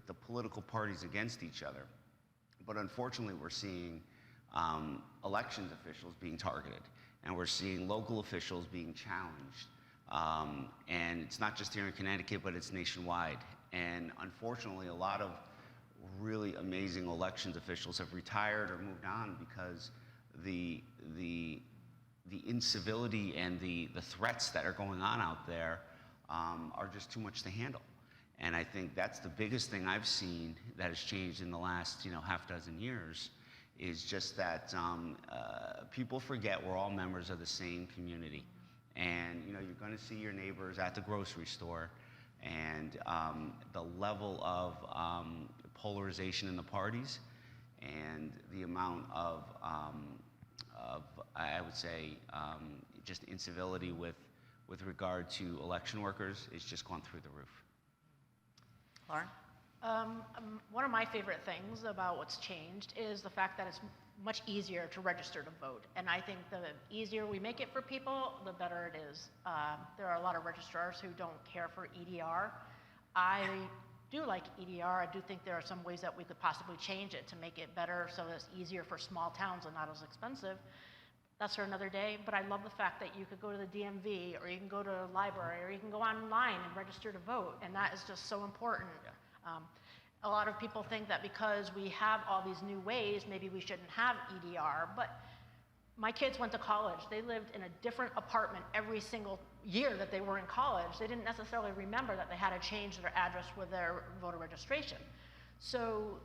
the political parties against each other, but unfortunately we're seeing elections officials being targeted, and we're seeing local officials being challenged. And it's not just here in Connecticut, but it's nationwide. And unfortunately, a lot of really amazing elections officials have retired or moved on because the incivility and the threats that are going on out there are just too much to handle. And I think that's the biggest thing I've seen that has changed in the last, you know, half dozen years, is just that people forget we're all members of the same community. And, you know, you're going to see your neighbors at the grocery store, and the level of polarization in the parties and the amount of I would say, just incivility with regard to election workers is just gone through the roof.
Lauren?
One of my favorite things about what's changed is the fact that it's much easier to register to vote. And I think the easier we make it for people, the better it is. There are a lot of registrars who don't care for EDR. I do like EDR. I do think there are some ways that we could possibly change it to make it better so that it's easier for small towns and not as expensive. That's for another day, but I love the fact that you could go to the DMV, or you can go to a library, or you can go online and register to vote, and that is just so important. A lot of people think that because we have all these new ways, maybe we shouldn't have EDR, but my kids went to college. They lived in a different apartment every single year that they were in college. They didn't necessarily remember that they had to change their address with their voter registration. So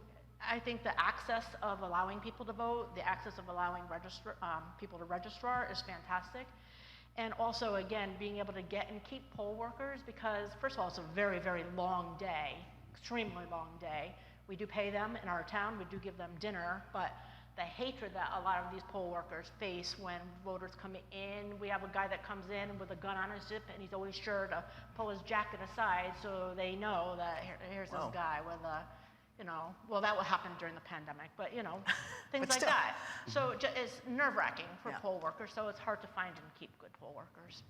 I think the access of allowing people to vote, the access of allowing people to register is fantastic. And also, again, being able to get and keep poll workers, because first of all, it's a very, very long day, extremely long day. We do pay them in our town, we do give them dinner, but the hatred that a lot of these poll workers face when voters come in. We have a guy that comes in with a gun on his hip, and he's always sure to pull his jacket aside so they know that here's this guy with a, you know, well, that will happen during the pandemic, but, you know, things like that. So it's nerve-wracking for poll workers, so it's hard to find and keep good poll workers.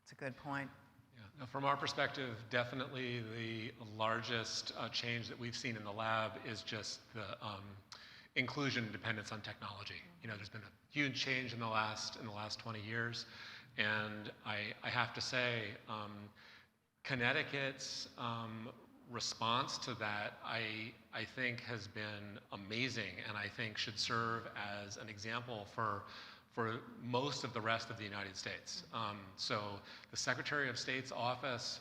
That's a good point.
Yeah. Now, from our perspective, definitely the largest change that we've seen in the lab is just the inclusion and dependence on technology. You know, there's been a huge change in the last 20 years, and I have to say, Connecticut's response to that, I think, has been amazing, and I think should serve as an example for most of the rest of the United States. So the Secretary of State's office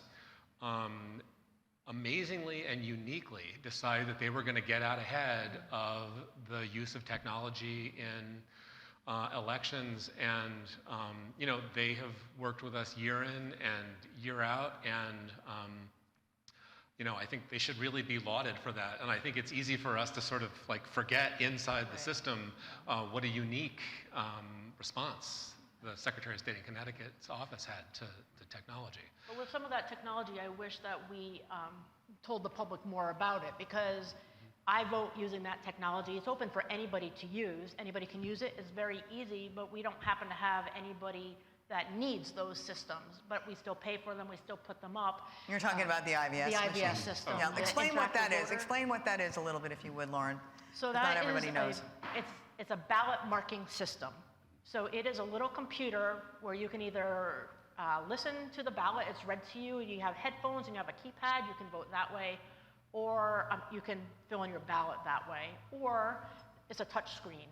amazingly and uniquely decided that they were going to get out ahead of the use of technology in elections, and they have worked with us year in and year out, and I think they should really be lauded for that. And I think it's easy for us to sort of like forget inside the system what a unique response the Secretary of State in Connecticut's office had to the technology.
But with some of that technology, I wish that we told the public more about it, because I vote using that technology. It's open for anybody to use. Anybody can use it. It's very easy, but we don't happen to have anybody that needs those systems, but we still pay for them, we still put them up.
You're talking about the IVS
The
machine.
IVS system.
Yeah,
the
explain what that
interactive
is.
voter.
Explain what that is a little bit, if you would, Lauren.
So
'Cause
that
not everybody
is
knows.
it's a ballot marking system. So it is a little computer where you can either listen to the ballot, it's read to you, you have headphones and you have a keypad, you can vote that way, or you can fill in your ballot that way, or it's a touch screen.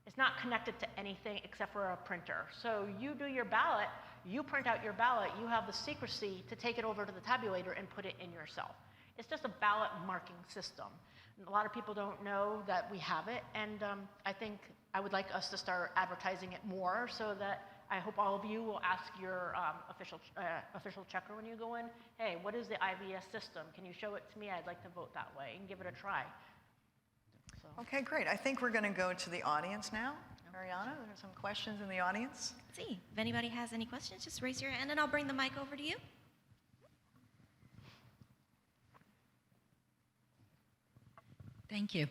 It's not connected to anything except for a printer. So you do your ballot, you print out your ballot, you have the secrecy to take it over to the tabulator and put it in yourself. It's just a ballot marking system. And a lot of people don't know that we have it, and I think I would like us to start advertising it more, so that I hope all of you will ask your official checker when you go in, hey, what is the IVS system? Can you show it to me? I'd like to vote that way, and give it a try. So.
Okay, great. I think we're going to go to the audience now. Mariana, there are some questions in the audience.
Let's see. If anybody has any questions, just raise your hand and I'll bring the mic over to you.
Thank you.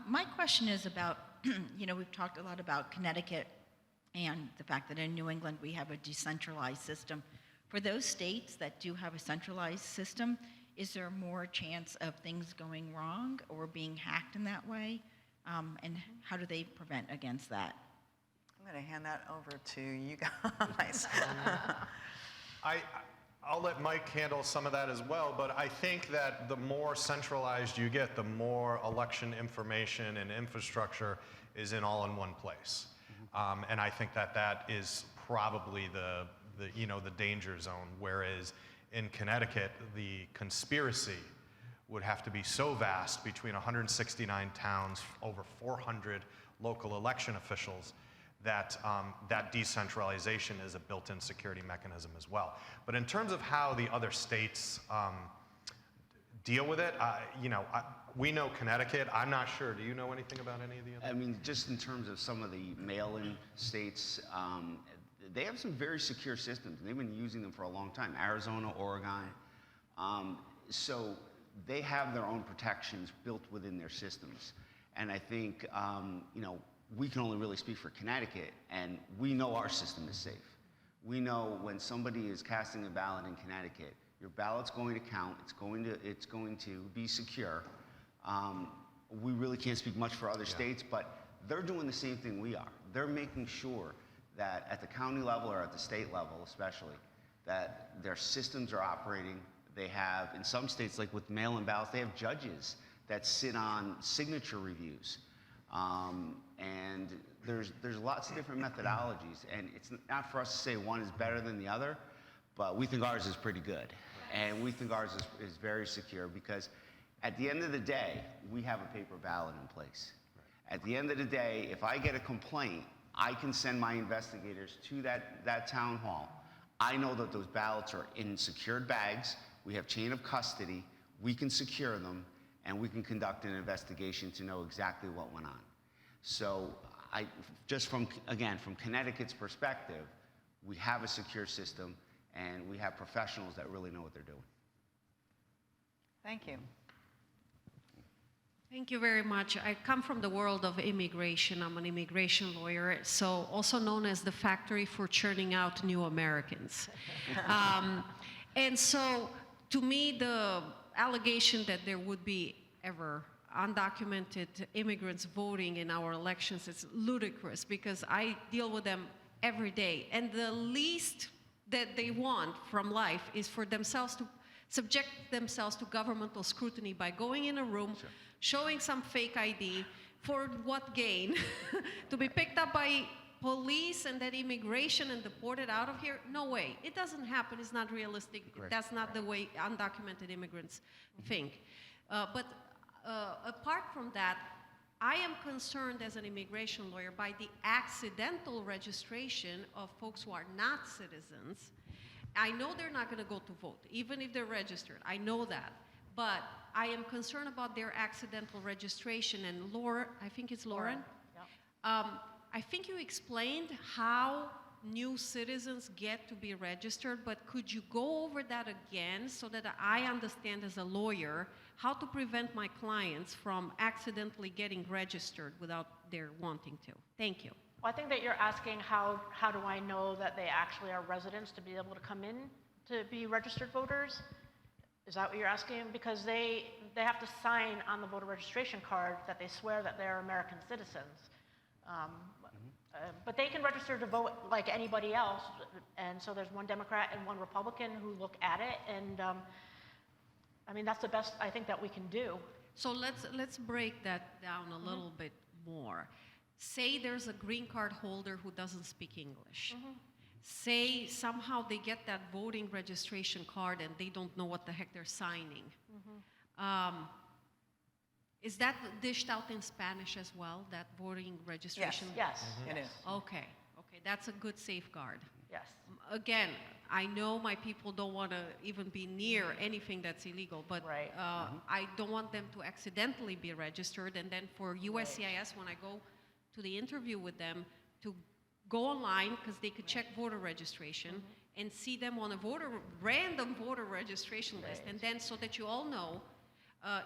My question is about, we've talked a lot about Connecticut and the fact that in New England we have a decentralized system. For those states that do have a centralized system, is there more chance of things going wrong or being hacked in that way? And how do they prevent against that?
I'm going to hand that over to you guys.
I'll let Mike handle some of that as well, but I think that the more centralized you get, the more election information and infrastructure is all in one place. And I think that is probably the danger zone, whereas in Connecticut, the conspiracy would have to be so vast between 169 towns, over 400 local election officials, that that decentralization is a built-in security mechanism as well. But in terms of how the other states deal with it, we know Connecticut. I'm not sure. Do you know anything about any of the other?
I mean, just in terms of some of the mail-in states, they have some very secure systems. They've been using them for a long time. Arizona, Oregon. So they have their own protections built within their systems. And I think, we can only really speak for Connecticut, and we know our system is safe. We know when somebody is casting a ballot in Connecticut, your ballot's going to count, it's going to be secure. We really can't speak much for other states, but they're doing the same thing we are. They're making sure that at the county level or at the state level especially, that their systems are operating. They have, in some states, like with mail-in ballots, they have judges that sit on signature reviews. And there's lots of different methodologies, and it's not for us to say one is better than the other, but we think ours is pretty good. And we think ours is very secure, because at the end of the day, we have a paper ballot in place. At the end of the day, if I get a complaint, I can send my investigators to that town hall. I know that those ballots are in secured bags. We have chain of custody. We can secure them, and we can conduct an investigation to know exactly what went on. So from Connecticut's perspective, we have a secure system, and we have professionals that really know what they're doing.
Thank you.
Thank you very much. I come from the world of immigration. I'm an immigration lawyer, so also known as the factory for churning out new Americans. And so, to me, the allegation that there would be ever undocumented immigrants voting in our elections is ludicrous, because I deal with them every day. And the least that they want from life is for themselves to subject themselves to governmental scrutiny by going in a room, showing some fake ID, for what gain? To be picked up by police and then immigration and deported out of here? No way. It doesn't happen. It's not realistic. That's not the way undocumented immigrants think. But apart from that, I am concerned as an immigration lawyer by the accidental registration of folks who are not citizens. I know they're not going to go to vote, even if they're registered. I know that. But I am concerned about their accidental registration. And Laura, I think it's Lauren.
Yep.
I think you explained how new citizens get to be registered, but could you go over that again so that I understand as a lawyer how to prevent my clients from accidentally getting registered without their wanting to? Thank you.
Well, I think that you're asking how do I know that they actually are residents to be able to come in to be registered voters? Is that what you're asking? Because they have to sign on the voter registration card that they swear that they're American citizens. But they can register to vote like anybody else, and so there's one Democrat and one Republican who look at it, and I mean, that's the best I think that we can do.
So let's break that down a little bit more. Say there's a green card holder who doesn't speak English. Say somehow they get that voting registration card and they don't know what the heck they're signing. Is that dished out in Spanish as well, that voting registration?
Yes,
It is.
Okay, that's a good safeguard.
yes.
Again, I know my people don't want to even be near anything that's illegal, but
Right.
I don't want them to accidentally be registered. And then for USCIS, when I go to the interview with them, to go online, because they could check voter registration and see them on a random voter registration list. And then so that you all know,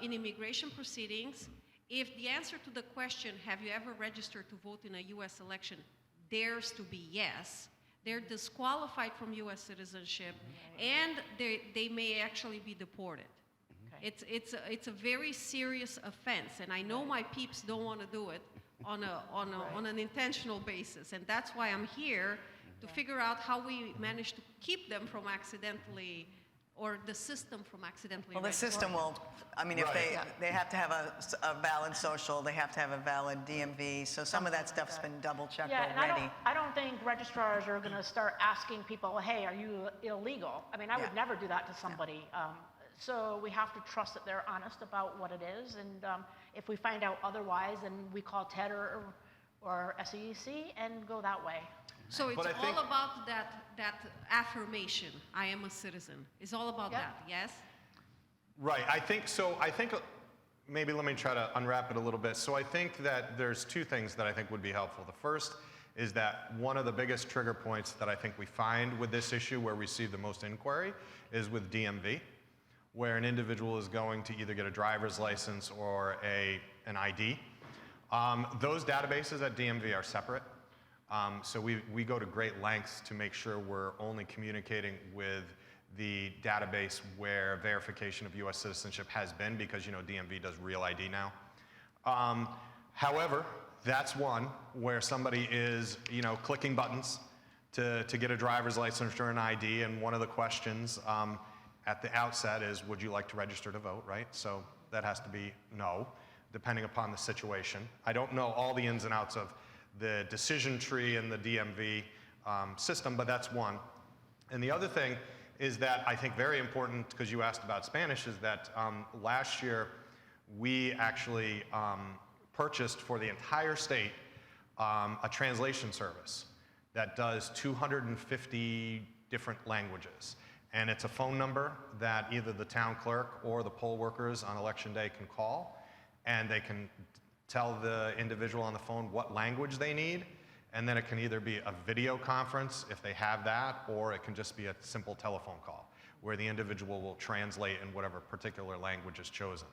in immigration proceedings, if the answer to the question, have you ever registered to vote in a US election, dares to be yes, they're disqualified from US citizenship, and they may actually be deported. It's a very serious offense, and I know my peeps don't want to do it on an intentional basis, and that's why I'm here to figure out how we manage to keep them from accidentally, or the system from accidentally.
Well, the system will, I mean, if they have to have a valid social, they have to have a valid DMV, so some of that stuff's been double checked
Yeah, and
already.
I don't think registrars are going to start asking people, hey, are you illegal? I mean, I would never do that to somebody. So we have to trust that they're honest about what it is, and if we find out otherwise, then we call TED or SEC and go that way.
So it's all about that affirmation, I am a citizen. It's all about that, yes?
Right, I think maybe let me try to unwrap it a little bit. So I think that there's two things that I think would be helpful. The first is that one of the biggest trigger points that I think we find with this issue where we receive the most inquiry is with DMV, where an individual is going to either get a driver's license or an ID. Those databases at DMV are separate. So we go to great lengths to make sure we're only communicating with the database where verification of US citizenship has been, because DMV does Real ID now. However, that's one where somebody is clicking buttons to get a driver's license or an ID, and one of the questions at the outset is, would you like to register to vote, right? So that has to be no, depending upon the situation. I don't know all the ins and outs of the decision tree and the DMV system, but that's one. And the other thing is that I think very important, because you asked about Spanish, is that last year we actually purchased for the entire state a translation service that does 250 different languages. And it's a phone number that either the town clerk or the poll workers on election day can call, and they can tell the individual on the phone what language they need, and then it can either be a video conference if they have that, or it can just be a simple telephone call where the individual will translate in whatever particular language is chosen.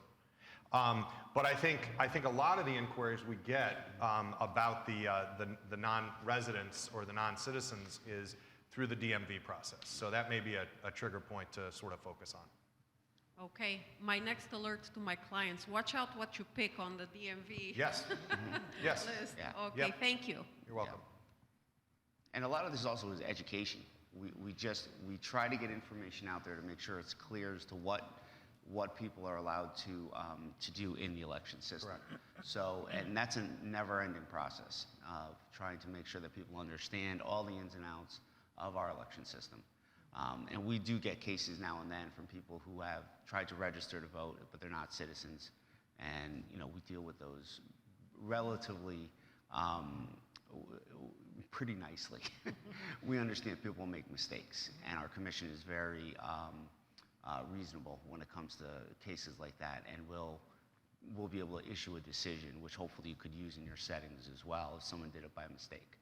But I think a lot of the inquiries we get about the non-residents or the non-citizens is through the DMV process. So that may be a trigger point to sort of focus on.
Okay, my next alert to my clients, watch out what you pick on the DMV
Yes, yes.
list.
Yeah.
Okay,
Yep.
thank you.
You're welcome.
And a lot of this also is education. We try to get information out there to make sure it's clear as to what people are allowed to do in the election system.
Correct.
So, and that's a never-ending process of trying to make sure that people understand all the ins and outs of our election system. And we do get cases now and then from people who have tried to register to vote, but they're not citizens. And we deal with those relatively pretty nicely. We understand people make mistakes, and our commission is very reasonable when it comes to cases like that, and we'll be able to issue a decision, which hopefully you could use in your settings as well if someone did it by mistake.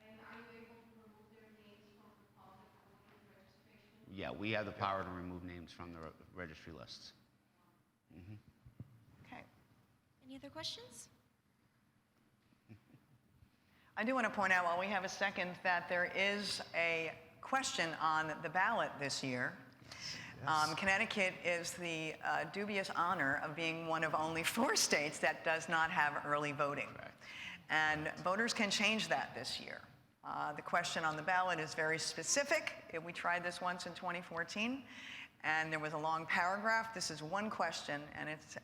And are you able to remove their names from the public registration?
Yeah, we have the power to remove names from the registry lists.
Okay.
Any other questions?
I do want to point out, while we have a second, that there is a question on the ballot this year. Connecticut is the dubious honor of being one of only 4 states that does not have early voting.
Correct.
And voters can change that this year. The question on the ballot is very specific. We tried this once in 2014, and there was a long paragraph. This is one question, and it's,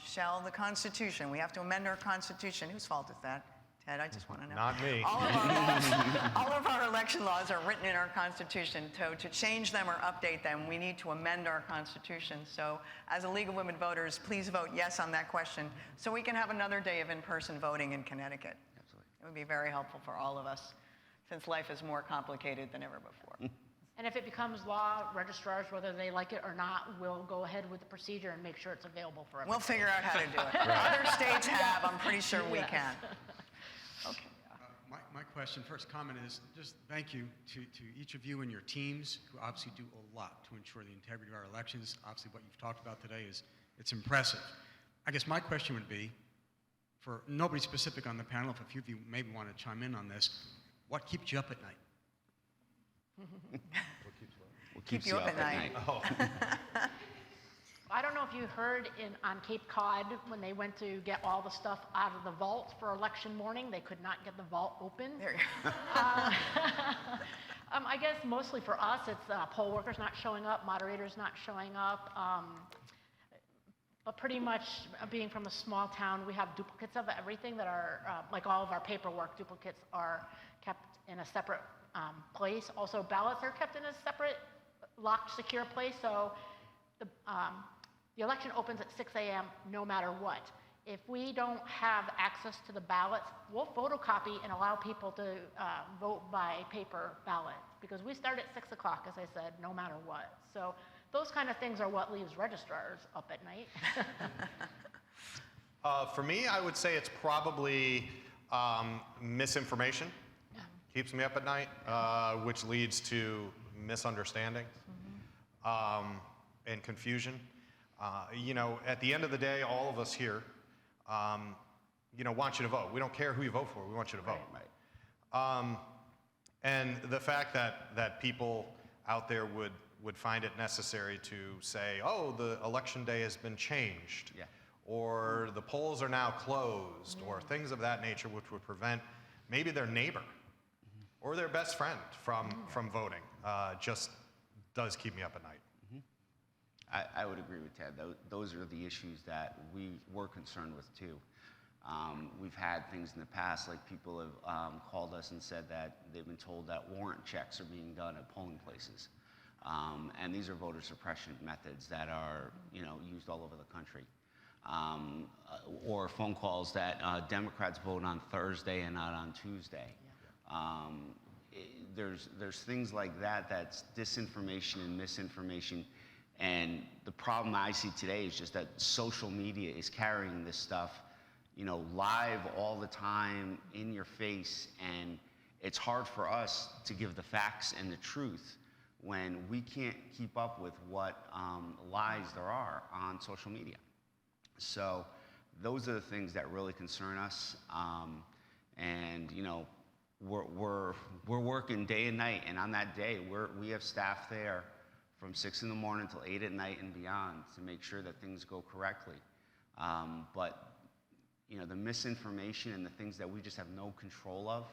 shall the Constitution, we have to amend our Constitution. Whose fault is that? Ted, I just want to know.
Not me.
All of our laws, all of our election laws are written in our Constitution. So to change them or update them, we need to amend our Constitution. So as a League of Women Voters, please vote yes on that question so we can have another day of in-person voting in Connecticut.
Absolutely.
It would be very helpful for all of us, since life is more complicated than ever before.
And if it becomes law, registrars, whether they like it or not, will go ahead with the procedure and make sure it's available for everyone.
We'll figure out how to do it. Other states have. I'm pretty sure we can. Okay.
My question, first comment is just thank you to each of you and your teams who obviously do a lot to ensure the integrity of our elections. Obviously, what you've talked about today it's impressive. I guess my question would be, for nobody specific on the panel, if a few of you maybe want to chime in on this, what keeps you up at night?
What
Keep you up at night.
Oh.
I don't know if you heard on Cape Cod when they went to get all the stuff out of the vault for election morning, they could not get the vault open.
There you go.
I guess mostly for us, it's poll workers not showing up, moderators not showing up. But pretty much being from a small town, we have duplicates of everything that are, like all of our paperwork, duplicates are kept in a separate place. Also, ballots are kept in a separate, locked, secure place. So the election opens at 6 a.m. no matter what. If we don't have access to the ballots, we'll photocopy and allow people to vote by paper ballot, because we start at 6 o'clock, as I said, no matter what. So those kind of things are what leaves registrars up at night.
For me, I would say it's probably misinformation. Keeps me up at night, which leads to misunderstandings and confusion. You know, at the end of the day, all of us here, you know, want you to vote. We don't care who you vote for. We want you to vote.
Right.
And the fact that people out there would find it necessary to say, oh, the election day has been changed,
Yeah.
or the polls are now closed, or things of that nature, which would prevent maybe their neighbor or their best friend from voting, just does keep me up at night.
I would agree with Ted. Those are the issues that we were concerned with too. We've had things in the past, like people have called us and said that they've been told that warrant checks are being done at polling places. And these are voter suppression methods that are, you know, used all over the country. Or phone calls that Democrats vote on Thursday and not on Tuesday. There's things like that that's disinformation and misinformation. And the problem I see today is just that social media is carrying this stuff, you know, live all the time in your face, and it's hard for us to give the facts and the truth when we can't keep up with what lies there are on social media. So those are the things that really concern us, and you know, we're working day and night, and on that day we have staff there from 6 in the morning till 8 at night and beyond to make sure that things go correctly. But you know, the misinformation and the things that we just have no control of,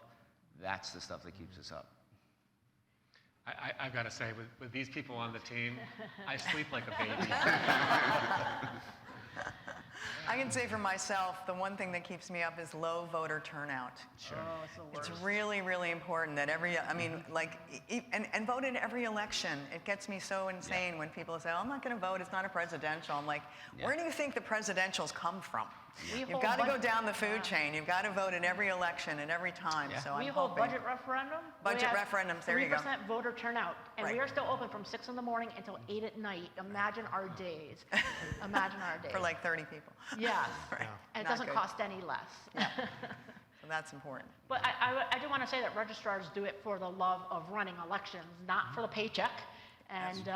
that's the stuff that keeps us up.
I've got to say, with these people on the team, I sleep like a baby.
I can say for myself, the one thing that keeps me up is low voter turnout.
Sure.
Oh, it's the worst.
It's really, really important that and vote in every election. It gets me so insane when people say, oh, I'm not going to vote, it's not a presidential. I'm like, where do you think the presidentials come from? You've
hold
got to go
budget-
down the food chain. You've got to vote in every election and every time.
Yeah.
So
We
I'm
hold
hoping.
budget referendum.
Budget referendums, there you go.
3% voter turnout, and we
Right.
are still open from 6 in the morning until 8 at night. Imagine our days. Imagine our days.
For like 30 people.
Yes.
Right.
And it
Not
doesn't
good.
cost any less.
Yeah. So that's important.
But I do want to say that registrars do it for the love of running elections, not for the paycheck. And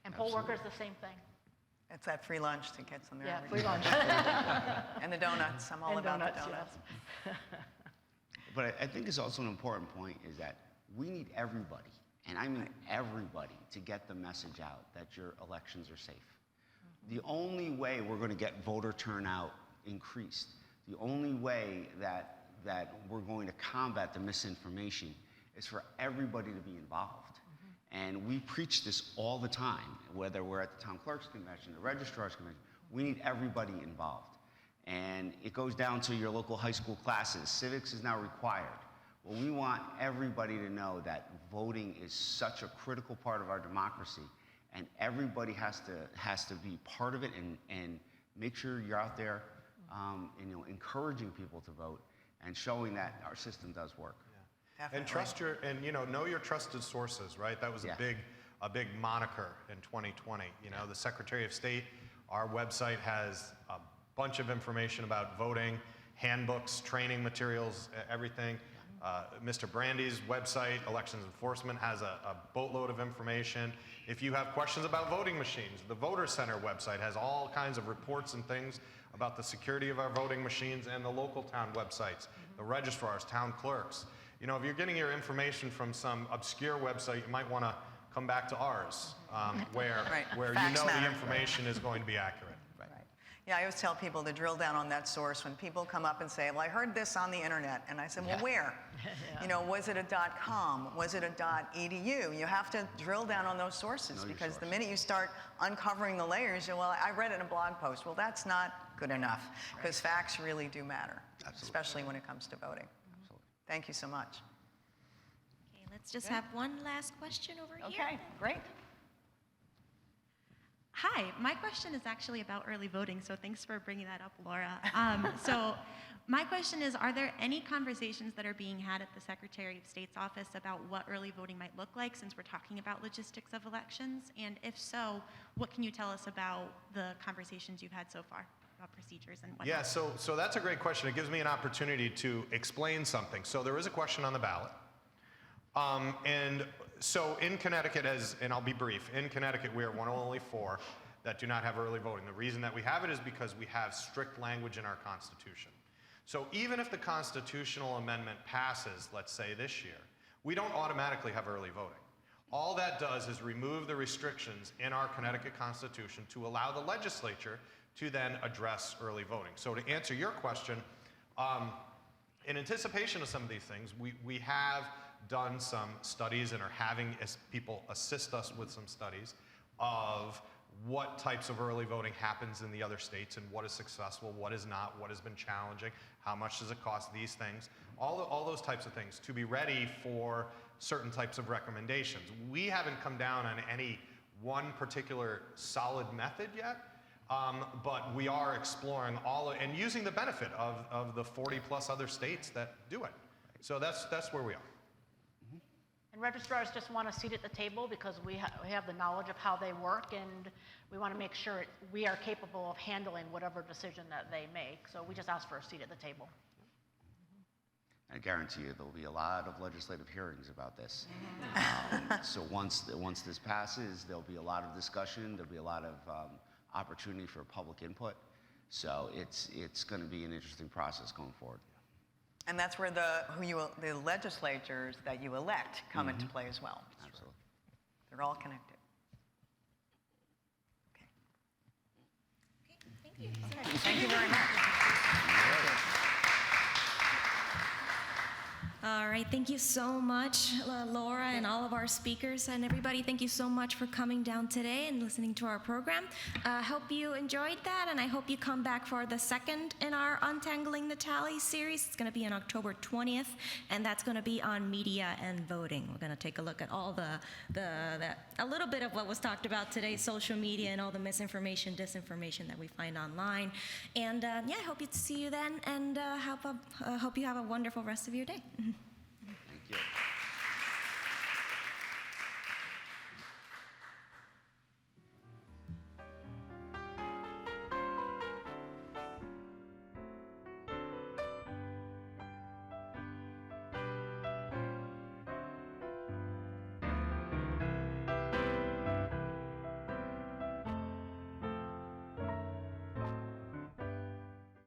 and poll workers the same thing.
It's that free lunch that gets them there.
Yeah,
every
free
day.
lunch.
And the donuts. I'm all
And
about
donuts,
the donuts.
yes.
But I think it's also an important point is that we need everybody, and I mean everybody, to get the message out that your elections are safe. The only way we're going to get voter turnout increased, the only way that we're going to combat the misinformation is for everybody to be involved. And we preach this all the time, whether we're at the town clerk's convention, the registrar's convention, we need everybody involved. And it goes down to your local high school classes. Civics is now required. Well, we want everybody to know that voting is such a critical part of our democracy, and everybody has to be part of it and make sure you're out there, and, encouraging people to vote and showing that our system does work.
And know your trusted sources, right? That was
Yeah.
a big moniker in 2020. The Secretary of State, our website has a bunch of information about voting, handbooks, training materials, everything. Mr. Brandi's website, Elections Enforcement, has a boatload of information. If you have questions about voting machines, the Voter Center website has all kinds of reports and things about the security of our voting machines, and the local town websites, the registrars, town clerks. If you're getting your information from some obscure website, you might want to come back to ours, where
Facts matter.
the information is going to be accurate.
Right. Yeah, I always tell people to drill down on that source when people come up and say, well, I heard this on the internet. And I said, well, where? Was it a .com? Was it a .edu? You have to drill down on those sources, because the minute you start uncovering the layers, I read it in a blog post. Well, that's not good enough, because facts really do matter, especially when it comes to voting. Thank you so much.
Okay, let's just have one last question over here.
Okay, great.
Hi, my question is actually about early voting, so thanks for bringing that up, Laura. So my question is, are there any conversations that are being had at the Secretary of State's office about what early voting might look like, since we're talking about logistics of elections? And if so, what can you tell us about the conversations you've had so far about procedures and whatnot?
Yeah, so that's a great question. It gives me an opportunity to explain something. So there is a question on the ballot. And so in Connecticut, and I'll be brief, in Connecticut we are one of only 4 that do not have early voting. The reason that we have it is because we have strict language in our Constitution. So even if the constitutional amendment passes, let's say this year, we don't automatically have early voting. All that does is remove the restrictions in our Connecticut Constitution to allow the legislature to then address early voting. So to answer your question, in anticipation of some of these things, we have done some studies and are having people assist us with some studies of what types of early voting happens in the other states and what is successful, what is not, what has been challenging, how much does it cost, these things, all those types of things to be ready for certain types of recommendations. We haven't come down on any one particular solid method yet, but we are exploring and using the benefit of the 40 plus other states that do it. So that's where we are.
And registrars just want a seat at the table because we have the knowledge of how they work, and we want to make sure we are capable of handling whatever decision that they make. So we just ask for a seat at the table.
I guarantee you there'll be a lot of legislative hearings about this. So once this passes, there'll be a lot of discussion. There'll be a lot of opportunity for public input. So it's going to be an interesting process going forward.
And that's where the legislatures that you elect come into play as well.
Absolutely.
They're all connected.
Okay, thank you.
Thank you very much.
All right, thank you so much, Laura, and all of our speakers, and everybody, thank you so much for coming down today and listening to our program. I hope you enjoyed that, and I hope you come back for the second in our Untangling the Tally series. It's going to be on October 20th, and that's going to be on media and voting. We're going to take a look at all a little bit of what was talked about today, social media and all the misinformation, disinformation that we find online. And yeah, I hope to see you then, and hope you have a wonderful rest of your day.